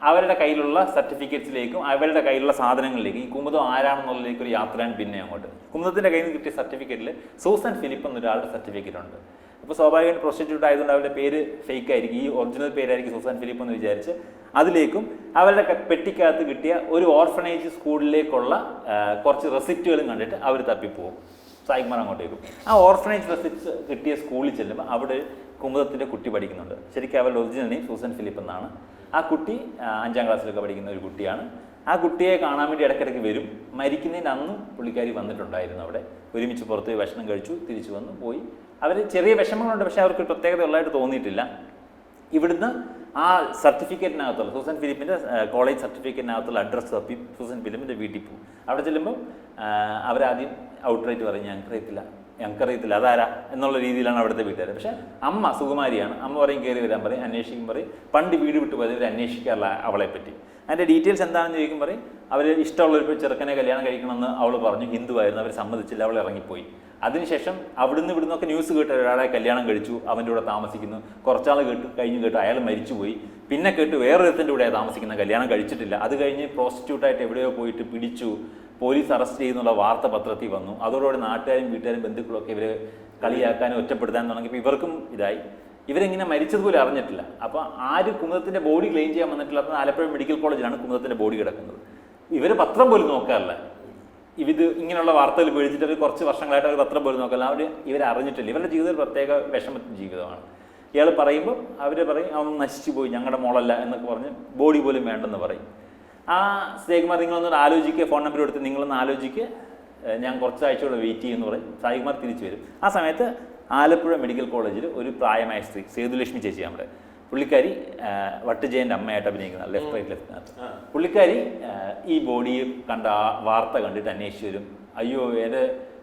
അവരുടെ കയ്യിലുള്ള സർട്ടിഫിക്കറ്റ്സിലേക്കും അവരുടെ കയ്യിലുള്ള സാധനങ്ങളിലേക്കും ഈ കുമുദം ആരാണെന്നുള്ളതിലേക്ക് ഒരു യാത്രയാണ്. പിന്നെ അങ്ങോട്ട് കുമുദത്തിൻ്റെ കയ്യിൽ നിന്ന് കിട്ടിയ സർട്ടിഫിക്കറ്റിൽ സൂസൻ ഫിലിപ്പ് എന്നൊരാളുടെ സർട്ടിഫിക്കറ്റ് ഉണ്ട്. അപ്പോൾ സ്വാഭാവികമായിട്ട് പ്രോസ്റ്റിറ്റ്യൂട്ട് ആയതുകൊണ്ട് അവരുടെ പേര് ഫേക്ക് ആയിരിക്കും. ഈ ഒറിജിനൽ പേരായിരിക്കും സൂസൻ ഫിലിപ്പ് എന്ന് വിചാരിച്ച് അതിലേക്കും അവരുടെ പെട്ടിക്കകത്ത് കിട്ടിയ ഒരു ഓർഫനേജ് സ്കൂളിലേക്കുള്ള കുറച്ച് റെസിപ്റ്റുകളും കണ്ടിട്ട് അവർ തപ്പിപ്പോവും. സായികുമാർ അങ്ങോട്ടേക്കും. ആ ഓർഫനേജ് റെസിപ്റ്റ്സ് കിട്ടിയ സ്കൂളിൽ ചെല്ലുമ്പോൾ അവിടെ കുമുദത്തിൻ്റെ കുട്ടി പഠിക്കുന്നുണ്ട്. ശരിക്കും അവരുടെ ഒറിജിനൽ നെയിം സൂസൻ ഫിലിപ്പ് എന്നാണ്. ആ കുട്ടി 5ാം ക്ലാസ്സിലൊക്കെ പഠിക്കുന്ന ഒരു കുട്ടിയാണ്. ആ കുട്ടിയെ കാണാൻ വേണ്ടി ഇടയ്ക്കിടയ്ക്ക് വരും. മരിക്കുന്നതിന് അന്നും പുള്ളിക്കാരി വന്നിട്ടുണ്ടായിരുന്നു. അവിടെ ഒരുമിച്ച് പുറത്ത് പോയി ഭക്ഷണം കഴിച്ചു, തിരിച്ചു വന്നു പോയി. അവർ ചെറിയ വിഷമങ്ങളുണ്ട്, പക്ഷേ അവർക്ക് പ്രത്യേകത ഉള്ളതായിട്ട് തോന്നിയിട്ടില്ല. ഇവിടുന്ന് ആ സർട്ടിഫിക്കറ്റിനകത്തുള്ള സൂസൻ ഫിലിപ്പിൻ്റെ കോളേജ് സർട്ടിഫിക്കറ്റിനകത്തുള്ള അഡ്രസ്സ് തപ്പി സൂസൻ ഫിലിപ്പിൻ്റെ വീട്ടിൽ പോകും. അവിടെ ചെല്ലുമ്പോൾ അവരാദ്യം ഔട്ട്റൈറ്റ് പറയും ഞങ്ങൾക്കറിയത്തില്ല അതാരാ എന്നുള്ള രീതിയിലാണ് അവിടുത്തെ വീട്ടുകാർ. പക്ഷേ അമ്മ സുകുമാരിയാണ്. അമ്മ പറയും കയറി വരാൻ പറയും, അന്വേഷിക്കും പറയും. പണ്ട് വീട് വിട്ട് പോയത് ഇവർ അന്വേഷിക്കാറില്ല അവളെ പറ്റി. അതിൻ്റെ ഡീറ്റെയിൽസ് എന്താണെന്ന് ചോദിക്കും പറയും അവർ ഇഷ്ടമുള്ളൊരു ചെറുക്കനെ കല്യാണം കഴിക്കണമെന്ന് അവൾ പറഞ്ഞു. ഹിന്ദുവായിരുന്നു, അവർ സമ്മതിച്ചില്ല, അവൾ ഇറങ്ങിപ്പോയി. അതിനുശേഷം ഇവിടുന്നൊക്കെ ന്യൂസ് കേട്ട് ഒരാളെ കല്യാണം കഴിച്ചു, അവൻ്റെ കൂടെ താമസിക്കുന്നു. കുറച്ചാൾ കേട്ടു അയാൾ മരിച്ചുപോയി. പിന്നെ കേട്ട് വേറൊരുത്തൻ്റെ കൂടെയാണ് താമസിക്കുന്നത്, കല്യാണം കഴിച്ചിട്ടില്ല. അത് കഴിഞ്ഞ് പ്രോസ്റ്റിറ്റ്യൂട്ടായിട്ട് എവിടെയോ പോയിട്ട് പിടിച്ചു, പോലീസ് അറസ്റ്റ് ചെയ്യുന്നുള്ള വാർത്ത പത്രത്തിൽ വന്നു. അതോടുകൂടി നാട്ടുകാരും വീട്ടുകാരും ബന്ധുക്കളൊക്കെ ഇവർ കളിയാക്കാനും ഒറ്റപ്പെടുത്താനും തുടങ്ങിയപ്പോൾ ഇവർക്കും ഇതായി. ഇവരിങ്ങനെ മരിച്ചതുപോലെ അറിഞ്ഞിട്ടില്ല. അപ്പോൾ ആര് കുമുദത്തിൻ്റെ ബോഡി ക്ലെയിം ചെയ്യാൻ വന്നിട്ടില്ലാത്ത ആലപ്പുഴ മെഡിക്കൽ കോളേജിലാണ് കുമുദത്തിൻ്റെ ബോഡി കിടക്കുന്നത്. ഇവർ പത്രം പോലും നോക്കാറില്ല. ഇത് ഇങ്ങനെയുള്ള വാർത്തകൾ പേടിച്ചിട്ട് അവർ കുറച്ച് വർഷങ്ങളായിട്ട് അവർ പത്രം പോലും നോക്കില്ല. ഇവരറിഞ്ഞിട്ടില്ല. ഇവരുടെ ജീവിതം ഒരു പ്രത്യേക വിഷമത്തിൻ്റെ ജീവിതമാണ്. ഇയാൾ പറയുമ്പോൾ അവർ പറയും അവൻ നശിച്ചു പോയി, ഞങ്ങളുടെ മോളല്ല എന്നൊക്കെ പറഞ്ഞ് ബോഡി പോലും വേണ്ടെന്ന് പറയും. ആ സായികുമാർ നിങ്ങളൊന്ന് ആലോചിക്കുക, ഫോൺ നമ്പർ എടുത്ത് നിങ്ങളൊന്ന് ആലോചിക്കുക, ഞാൻ കുറച്ചാഴ്ച കൂടെ വെയിറ്റ് ചെയ്യുമെന്ന് പറയും. സായികുമാർ തിരിച്ചു വരും. ആ സമയത്ത് ആലപ്പുഴ മെഡിക്കൽ കോളേജിൽ ഒരു പ്രായമായ സ്ത്രീ, സേതുലക്ഷ്മി ചേച്ചി, നമ്മുടെ പുള്ളിക്കാരി വട്ടുജയൻ്റെ അമ്മയായിട്ട് അഭിനയിക്കുന്ന ലെഫ്റ്റ് ലെഫ്റ്റിനകത്ത്, പുള്ളിക്കാരി ഈ ബോഡിയെ കണ്ട ആ വാർത്ത കണ്ടിട്ട് അന്വേഷിച്ച് വരും. അയ്യോ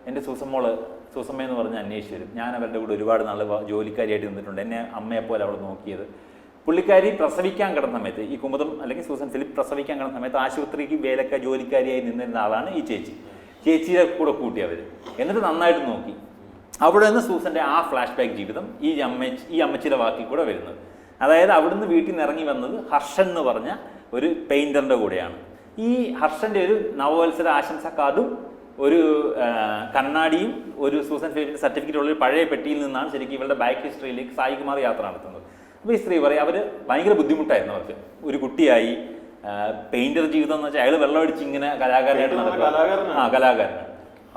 എൻ്റെ സൂസമ്മയെന്ന് പറഞ്ഞ് അന്വേഷിച്ച് വരും. ഞാൻ അവരുടെ കൂടെ ഒരുപാട് നാൾ ജോലിക്കാരിയായിട്ട് നിന്നിട്ടുണ്ട്, എന്നെ അമ്മയെപ്പോലെ അവൾ നോക്കിയത്. പുള്ളിക്കാരി പ്രസവിക്കാൻ കിടന്ന സമയത്ത്, ഈ കുമുദം അല്ലെങ്കിൽ സൂസൻ ഫിലിപ്പ് പ്രസവിക്കാൻ കിടന്ന സമയത്ത് ആശുപത്രിക്ക് ജോലിക്കാരിയായി നിന്നിരുന്ന ആളാണ് ഈ ചേച്ചി. ചേച്ചിയുടെ കൂടെ കൂട്ടി അവർ, എന്നിട്ട് നന്നായിട്ട് നോക്കി. അവിടെ നിന്ന് സൂസൻ്റെ ആ ഫ്ലാഷ് ബാക്ക് ജീവിതം ഈ അമ്മച്ചിയുടെ വാക്കിൽ കൂടെ വരുന്നത്. അതായത് അവിടുന്ന് വീട്ടിൽ നിന്ന് ഇറങ്ങി വന്നത് ഹർഷൻ എന്ന് പറഞ്ഞ ഒരു പെയിൻറ്ററിൻ്റെ കൂടെയാണ്. ഈ ഹർഷൻ്റെ ഒരു നവവത്സര ആശംസ കാർഡും ഒരു കണ്ണാടിയും ഒരു സൂസൻ ഫിലിപ്പിൻ്റെ സർട്ടിഫിക്കറ്റ് ഉള്ള ഒരു പഴയ പെട്ടിയിൽ നിന്നാണ് ശരിക്കും ഇവരുടെ ബാക്ക് ഹിസ്റ്ററിയിലേക്ക് സായികുമാർ യാത്ര നടത്തുന്നത്. അപ്പോൾ ഈ സ്ത്രീ പറയും അവർ ഭയങ്കര ബുദ്ധിമുട്ടായിരുന്നു അവർക്ക്. ഒരു കുട്ടിയായി പെയിൻറ്റർ ജീവിതം എന്ന് വെച്ചാൽ അയാൾ വെള്ളമടിച്ച് ഇങ്ങനെ കലാകാരനായിട്ട് നടക്കുക. കലാകാരനാണ്.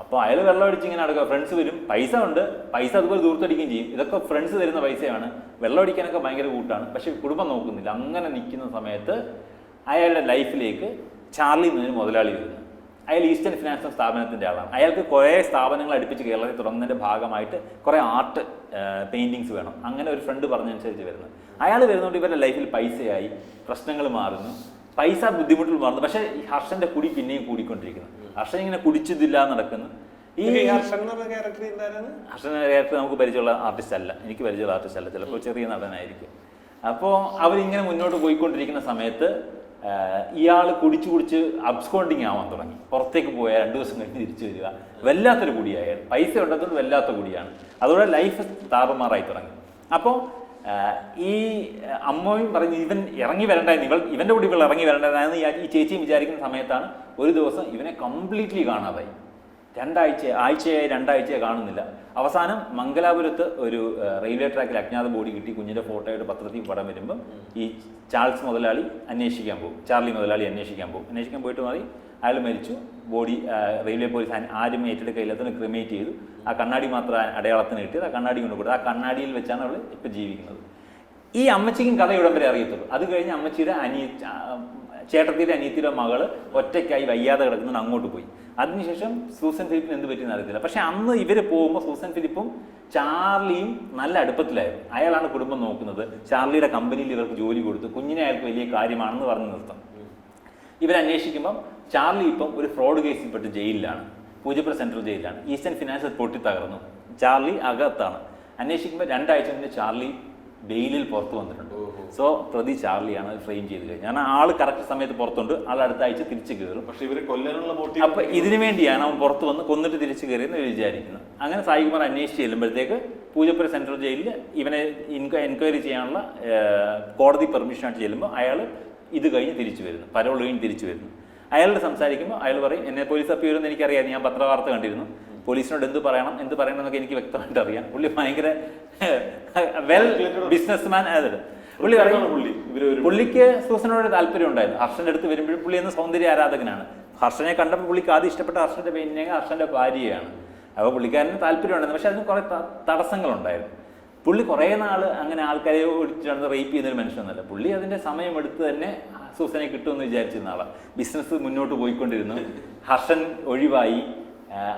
അപ്പോൾ അയാൾ വെള്ളമടിച്ച് ഇങ്ങനെ നടക്കുക. ഫ്രണ്ട്സ് വരും, പൈസ ഉണ്ട്, പൈസ അതുപോലെ ദൂരത്തടിക്കുകയും ചെയ്യും. ഇതൊക്കെ ഫ്രണ്ട്സ് തരുന്ന പൈസയാണ്. വെള്ളമടിക്കാനൊക്കെ ഭയങ്കര കൂട്ടാണ്, പക്ഷെ കുടുംബം നോക്കുന്നില്ല. അങ്ങനെ നിൽക്കുന്ന സമയത്ത് അയാളുടെ ലൈഫിലേക്ക് ചാർലി എന്നൊരു മുതലാളി വരുന്നു. അയാൾ ഈസ്റ്റേൺ ഫിനാൻസ് സ്ഥാപനത്തിൻ്റെ ആളാണ്. അയാൾക്ക് കുറേ സ്ഥാപനങ്ങൾ അടുപ്പിച്ച് കേരളത്തിൽ തുടങ്ങുന്നതിൻ്റെ ഭാഗമായിട്ട് കുറേ ആർട്ട് പെയിൻറ്റിങ്സ് വേണം. അങ്ങനെ ഒരു ഫ്രണ്ട് പറഞ്ഞനുസരിച്ച് വരുന്നത്. അയാൾ വരുന്നതുകൊണ്ട് ഇവരുടെ ലൈഫിൽ പൈസയായി, പ്രശ്നങ്ങൾ മാറുന്നു, പൈസ ബുദ്ധിമുട്ടിൽ മാറുന്നു. പക്ഷേ ഈ ഹർഷൻ്റെ കുടി പിന്നെയും കൂടിക്കൊണ്ടിരിക്കുന്നു. ഹർഷൻ ഇങ്ങനെ കുടിച്ചിതില്ല നടക്കുന്നു. ഈ ഹർഷൻ്റെ ക്യാരക്ടർ നമുക്ക് പരിചയമുള്ള ആർട്ടിസ്റ്റ് അല്ല, എനിക്ക് പരിചയമുള്ള ആർട്ടിസ്റ്റ് അല്ല, ചിലപ്പോൾ ചെറിയ നടനായിരിക്കും. അപ്പോൾ അവരിങ്ങനെ മുന്നോട്ട് പോയിക്കൊണ്ടിരിക്കുന്ന സമയത്ത് ഇയാൾ കുടിച്ച് അബ്സ്കോണ്ടിങ് ആവാൻ തുടങ്ങി. പുറത്തേക്ക് പോയാൽ 2 ദിവസം കഴിഞ്ഞ് തിരിച്ചു വരിക. വല്ലാത്തൊരു കുടിയായാൽ, പൈസ ഉണ്ടെന്നുകൊണ്ട് വല്ലാത്ത കുടിയാണ്. അതോടെ ലൈഫ് താറുമാറായി തുടങ്ങി. അപ്പോൾ ഈ അമ്മയും പറഞ്ഞ് ഇവൻ ഇറങ്ങി വരണ്ടായിരുന്നു, ഇവൻ്റെ കൂടി ഇവൾ ഇറങ്ങി വരണ്ടായിരുന്നു ഈ ചേച്ചിയും വിചാരിക്കുന്ന സമയത്താണ് ഒരു ദിവസം ഇവനെ കംപ്ലീറ്റ്ലി കാണാതായി. രണ്ടാഴ്ചയായി കാണുന്നില്ല. അവസാനം മംഗലാപുരത്ത് ഒരു റെയിൽവേ ട്രാക്കിൽ അജ്ഞാത ബോഡി കിട്ടി. കുഞ്ഞിൻ്റെ ഫോട്ടോയുടെ പത്രത്തിൽ പടം വരുമ്പം ഈ ചാൾലി മുതലാളി അന്വേഷിക്കാൻ പോകും. അന്വേഷിക്കാൻ പോയിട്ട് മാറി അയാൾ മരിച്ചു. ബോഡി റെയിൽവേ പോലീസ് ആരും ഏറ്റെടുക്കയില്ലാത്തതിന് ക്രിമേറ്റ് ചെയ്തു. ആ കണ്ണാടി മാത്രം അടയാളത്തിന് കിട്ടിയത്. ആ കണ്ണാടി കൊണ്ട് കൊടുത്തു. ആ കണ്ണാടിയിൽ വെച്ചാണ് അവൾ ഇപ്പം ജീവിക്കുന്നത്. ഈ അമ്മച്ചിക്കും കഥ ഇവിടം വരെ അറിയത്തുള്ളൂ. അത് കഴിഞ്ഞ് അമ്മച്ചിയുടെ ചേട്ടത്തിയുടെ അനിയത്തിയുടെ മകള് ഒറ്റയ്ക്കായി വയ്യാതെ കിടക്കുന്നത് അങ്ങോട്ട് പോയി. അതിനുശേഷം സൂസൻ ഫിലിപ്പിന് എന്ത് പറ്റിയെന്ന് അറിയത്തില്ല. പക്ഷെ അന്ന് ഇവർ പോകുമ്പോൾ സൂസൻ ഫിലിപ്പും ചാർലിയും നല്ല അടുപ്പത്തിലായിരുന്നു. അയാളാണ് കുടുംബം നോക്കുന്നത്. ചാർലിയുടെ കമ്പനിയിൽ ഇവർക്ക് ജോലി കൊടുത്തു. കുഞ്ഞിനെ അയാൾക്ക് വലിയ കാര്യമാണെന്ന് പറഞ്ഞ് നിർത്തും. ഇവരന്വേഷിക്കുമ്പം ചാർലി ഇപ്പം ഒരു ഫ്രോഡ് കേസിൽപ്പെട്ട് ജയിലിലാണ്, പൂജപ്പുര സെൻട്രൽ ജയിലിലാണ്. ഈസ്റ്റേൺ ഫിനാൻസ് പൊട്ടി തകർന്നു. ചാർലി അകത്താണ്. അന്വേഷിക്കുമ്പോൾ 2 ആഴ്ച മുന്നേ ചാർലി ബെയിലിൽ പുറത്ത് വന്നിട്ടുണ്ട്. സോ പ്രതി ചാർലിയാണ് ഫ്രെയിം ചെയ്ത് കഴിഞ്ഞത്. കാരണം ആൾ കറക്റ്റ് സമയത്ത് പുറത്തുണ്ട്, ആൾ അടുത്ത ആഴ്ച തിരിച്ചു കയറും. പക്ഷേ ഇവരെ കൊല്ലാനുള്ള മോട്ടീവ്, അപ്പൊ ഇതിനു വേണ്ടിയാണ് അവൻ പുറത്ത് വന്ന് കൊന്നിട്ട് തിരിച്ചു കയറിയെന്ന് വിചാരിക്കുന്നത്. അങ്ങനെ സായികുമാർ അന്വേഷിച്ച് ചെല്ലുമ്പോഴത്തേക്ക് പൂജപ്പുര സെൻട്രൽ ജയിലിൽ ഇവനെ എൻക്വയറി ചെയ്യാനുള്ള കോടതി പെർമിഷനായിട്ട് ചെല്ലുമ്പോൾ അയാൾ ഇത് കഴിഞ്ഞ് തിരിച്ചു വരുന്നു, പരോൾ കഴിഞ്ഞ് തിരിച്ചു വരുന്നു. അയാളോട് സംസാരിക്കുമ്പോൾ അയാൾ പറയും, എന്നെ പോലീസ് അപ്പ് ചെയ്യുമെന്ന് എനിക്കറിയാം, ഞാൻ പത്രവാർത്ത കണ്ടിരുന്നു, പോലീസിനോട് എന്ത് പറയണം എന്നൊക്കെ എനിക്ക് വ്യക്തമായിട്ട് അറിയാം. പുള്ളി ഭയങ്കര വെൽ ബിസിനസ്മാൻ ആയത്. പുള്ളി പറയും പുള്ളിക്ക് സൂസനോട് താല്പര്യം ഉണ്ടായിരുന്നു. ഹർഷൻ്റെ അടുത്ത് വരുമ്പോഴും പുള്ളി എന്ന സൗന്ദര്യ ആരാധകനാണ്. ഹർഷനെ കണ്ടപ്പോൾ പുള്ളിക്ക് ആദ്യം ഇഷ്ടപ്പെട്ട ഹർഷൻ്റെ പെയിന്റിങ് ഹർഷൻ്റെ ഭാര്യയാണ്. അപ്പോൾ പുള്ളിക്കാരന് താല്പര്യം ഉണ്ടായിരുന്നു. പക്ഷെ അതിന് കുറേ തടസ്സങ്ങളുണ്ടായിരുന്നു. പുള്ളി കുറേ നാൾ അങ്ങനെ ആൾക്കാരെ ഓടിച്ചിട്ട് റേപ്പ് ചെയ്യുന്നൊരു മനുഷ്യനൊന്നുമല്ല. പുള്ളി അതിൻ്റെ സമയമെടുത്ത് തന്നെ സൂസനെ കിട്ടുമെന്ന് വിചാരിച്ചിരുന്ന ആളാണ്. ബിസിനസ് മുന്നോട്ട് പോയിക്കൊണ്ടിരുന്നു. ഹർഷൻ ഒഴിവായി,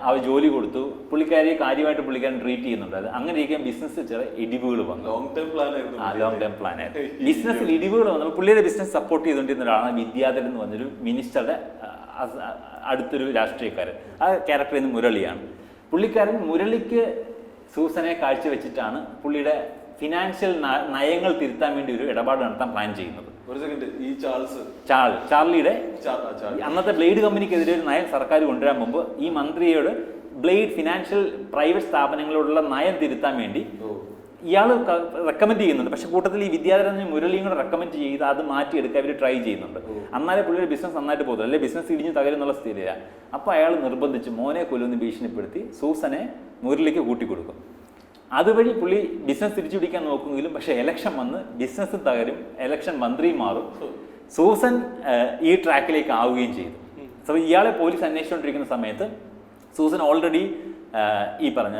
അവർ ജോലി കൊടുത്തു. പുള്ളിക്കാരിയെ കാര്യമായിട്ട് പുള്ളിക്കാരൻ ട്രീറ്റ് ചെയ്യുന്നുണ്ട്. അത് അങ്ങനെ ഇരിക്കാൻ ബിസിനസ് ചില ഇടിവുകൾ വന്നു. ലോങ് ടൈം പ്ലാൻ ആയിരുന്നു. ബിസിനസ്സിൽ ഇടിവുകൾ വന്നു. പുള്ളിയുടെ ബിസിനസ് സപ്പോർട്ട് ചെയ്തുകൊണ്ടിരുന്ന ഒരാളാണ് വിദ്യാധരൻ എന്ന് പറഞ്ഞൊരു മിനിസ്റ്ററുടെ അടുത്തൊരു രാഷ്ട്രീയക്കാരൻ. ആ ക്യാരക്ടർ ഇന്ന് മുരളിയാണ്. പുള്ളിക്കാരൻ മുരളിക്ക് സൂസനെ കാഴ്ചവെച്ചിട്ടാണ് പുള്ളിയുടെ ഫിനാൻഷ്യൽ നയങ്ങൾ തിരുത്താൻ വേണ്ടി ഒരു ഇടപാട് നടത്താൻ പ്ലാൻ ചെയ്യുന്നത്. ഒരു സെക്കൻഡ്, ഈ ചാർലിയുടെ അന്നത്തെ ബ്ലേഡ് കമ്പനിക്കെതിരെ ഒരു നയം സർക്കാർ കൊണ്ടുവരാൻ മുമ്പ് ഈ മന്ത്രിയോട് ബ്ലേഡ് ഫിനാൻഷ്യൽ പ്രൈവറ്റ് സ്ഥാപനങ്ങളോടുള്ള നയം തിരുത്താൻ വേണ്ടി ഇയാൾ റെക്കമെൻഡ് ചെയ്യുന്നുണ്ട്. പക്ഷെ കൂട്ടത്തിൽ ഈ വിദ്യാധരൻ മുരളിയും കൂടെ റെക്കമെൻഡ് ചെയ്ത് അത് മാറ്റിയെടുക്കാൻ അവർ ട്രൈ ചെയ്യുന്നുണ്ട്. എന്നാലേ പുള്ളിയുടെ ബിസിനസ് നന്നായിട്ട് പോകുന്നത്, അല്ലെങ്കിൽ ബിസിനസ് ഇടിഞ്ഞ് തകരുന്നുള്ള സ്ഥിതിയാണ്. അപ്പോൾ അയാൾ നിർബന്ധിച്ച് മോനെ കൊല്ലുമെന്ന് ഭീഷണിപ്പെടുത്തി സൂസനെ മുരളിക്ക് കൂട്ടിക്കൊടുക്കും. അതുവഴി പുള്ളി ബിസിനസ് തിരിച്ചു പിടിക്കാൻ നോക്കുമെങ്കിലും പക്ഷേ ഇലക്ഷൻ വന്ന് ബിസിനസ് തകരും, ഇലക്ഷൻ മന്ത്രിയും മാറും. സൂസൻ ഈ ട്രാക്കിലേക്ക് ആവുകയും ചെയ്തു. സോ ഇയാളെ പോലീസ് അന്വേഷിച്ചുകൊണ്ടിരിക്കുന്ന സമയത്ത് സൂസൻ ഓൾറെഡി ഈ പറഞ്ഞ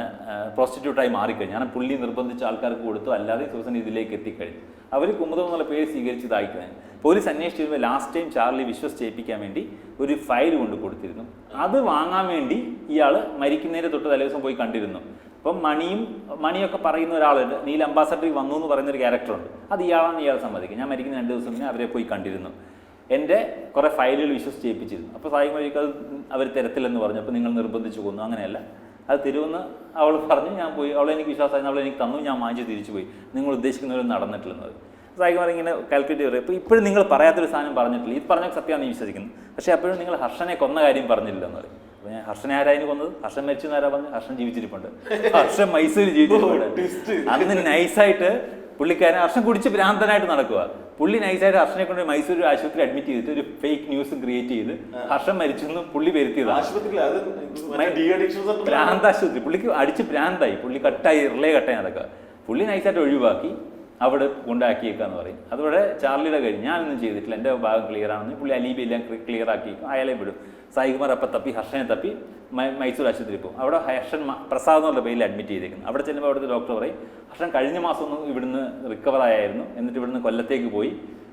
പ്രോസ്റ്റിറ്റ്യൂട്ടായി മാറിക്കഴിഞ്ഞു. കാരണം പുള്ളി നിർബന്ധിച്ച ആൾക്കാർക്ക് കൊടുത്തു, അല്ലാതെ സൂസൻ ഇതിലേക്ക് എത്തിക്കഴിഞ്ഞു. അവർ കുമുദം എന്നുള്ള പേര് സ്വീകരിച്ചതായിക്കഴിഞ്ഞു. പോലീസ് അന്വേഷിച്ചിരുമ്പോൾ ലാസ്റ്റ് ടൈം ചാർലി വിശ്വസിച്ചേൽപ്പിക്കാൻ വേണ്ടി ഒരു ഫയൽ കൊണ്ട് കൊടുത്തിരുന്നു. അത് വാങ്ങാൻ വേണ്ടി ഇയാൾ മരിക്കുന്നതിന് തൊട്ട് തലേദിവസം പോയി കണ്ടിരുന്നു. അപ്പം മണിയൊക്കെ പറയുന്ന ഒരാളുണ്ട്, നീൽ അംബാസഡറിൽ വന്നു എന്ന് പറയുന്നൊരു ക്യാരക്ടറുണ്ട്. അത് ഇയാളാണ് ഇയാൾ സമ്മതിക്കും. ഞാൻ മരിക്കുന്ന 2 ദിവസം മുന്നേ അവരെ പോയി കണ്ടിരുന്നു, എൻ്റെ കുറേ ഫയലുകൾ വിശ്വസിച്ച് ഏൽപ്പിച്ചിരുന്നു. അപ്പോൾ സായിമൊഴിക്ക് അത് അവർ തരത്തില്ലെന്ന് പറഞ്ഞു. അപ്പോൾ നിങ്ങൾ നിർബന്ധിച്ച് കൊന്നു. അങ്ങനെയല്ല, അത് തരുമെന്ന് അവൾ പറഞ്ഞു. ഞാൻ പോയി, അവളെ എനിക്ക് വിശ്വാസമായിരുന്നു, അവളെ എനിക്ക് തന്നു, ഞാൻ വാങ്ങിച്ച് തിരിച്ചു പോയി. നിങ്ങൾ ഉദ്ദേശിക്കുന്നവരും നടന്നിട്ടില്ലെന്നത് സായികുമാർ ഇങ്ങനെ കാൽക്കുലേറ്റ് ചെയ്തു. ഇപ്പോൾ ഇപ്പോഴും നിങ്ങൾ പറയാത്തൊരു സാധനം പറഞ്ഞിട്ടില്ല, ഇത് പറഞ്ഞാൽ സത്യമാണ് നീ വിശ്വസിക്കുന്നു, പക്ഷേ അപ്പോഴും നിങ്ങൾ ഹർഷനെ കൊന്ന കാര്യം പറഞ്ഞില്ലെന്ന് പറയും. അപ്പോൾ ഞാൻ ഹർഷനെ ആരായിരുന്നു കൊന്നത്? ഹർഷൻ മരിച്ചെന്ന് ആരാ പറഞ്ഞു? ഹർഷൻ ജീവിച്ചിരിപ്പുണ്ട്. ഹർഷൻ മൈസൂരിൽ ജീവിച്ചിരിപ്പുണ്ട്. അന്ന് നൈസായിട്ട് പുള്ളിക്കാരൻ ഹർഷൻ കുടിച്ച് ഭ്രാന്തനായിട്ട് നടക്കുക. പുള്ളി നൈസായിട്ട് ഹർഷനെ കൊണ്ട് മൈസൂർ ആശുപത്രി അഡ്മിറ്റ് ചെയ്തിട്ട് ഒരു ഫേക്ക് ന്യൂസ് ക്രിയേറ്റ് ചെയ്ത് ഹർഷൻ മരിച്ചെന്നും പുള്ളി വരുത്തിയതാണ്. ഭ്രാന്താശുപത്രി. പുള്ളിക്ക് അടിച്ച് ഭ്രാന്തായി, പുള്ളി റിലേ കട്ടായി നടക്കുക. പുള്ളി നൈസായിട്ട് ഒഴിവാക്കി അവിടെ കൊണ്ടാക്കിയേക്കാന്ന് പറയും. അതോടെ ചാർലിയുടെ കഴിഞ്ഞ് ഞാനൊന്നും ചെയ്തിട്ടില്ല, എൻ്റെ ഭാഗം ക്ലിയർ ആണെന്ന് പുള്ളി അലീബി എല്ലാം ക്ലിയർ ആക്കിയേക്കും. അയാളെ വിടും. സായികുമാർ അപ്പം തപ്പി ഹർഷനെ തപ്പി മൈസൂർ ആശുപത്രി പോകും. അവിടെ ഹർഷൻ പ്രസാദ് എന്നുള്ള പേരിൽ അഡ്മിറ്റ് ചെയ്തേക്കുന്നു. അവിടെ ചെല്ലുമ്പോൾ അവിടുത്തെ ഡോക്ടർ പറയും ഹർഷൻ കഴിഞ്ഞ മാസം ഒന്നും ഇവിടുന്ന് റിക്കവർ ആയിരുന്നു, എന്നിട്ട് ഇവിടുന്ന് കൊല്ലത്തേക്ക് പോയി,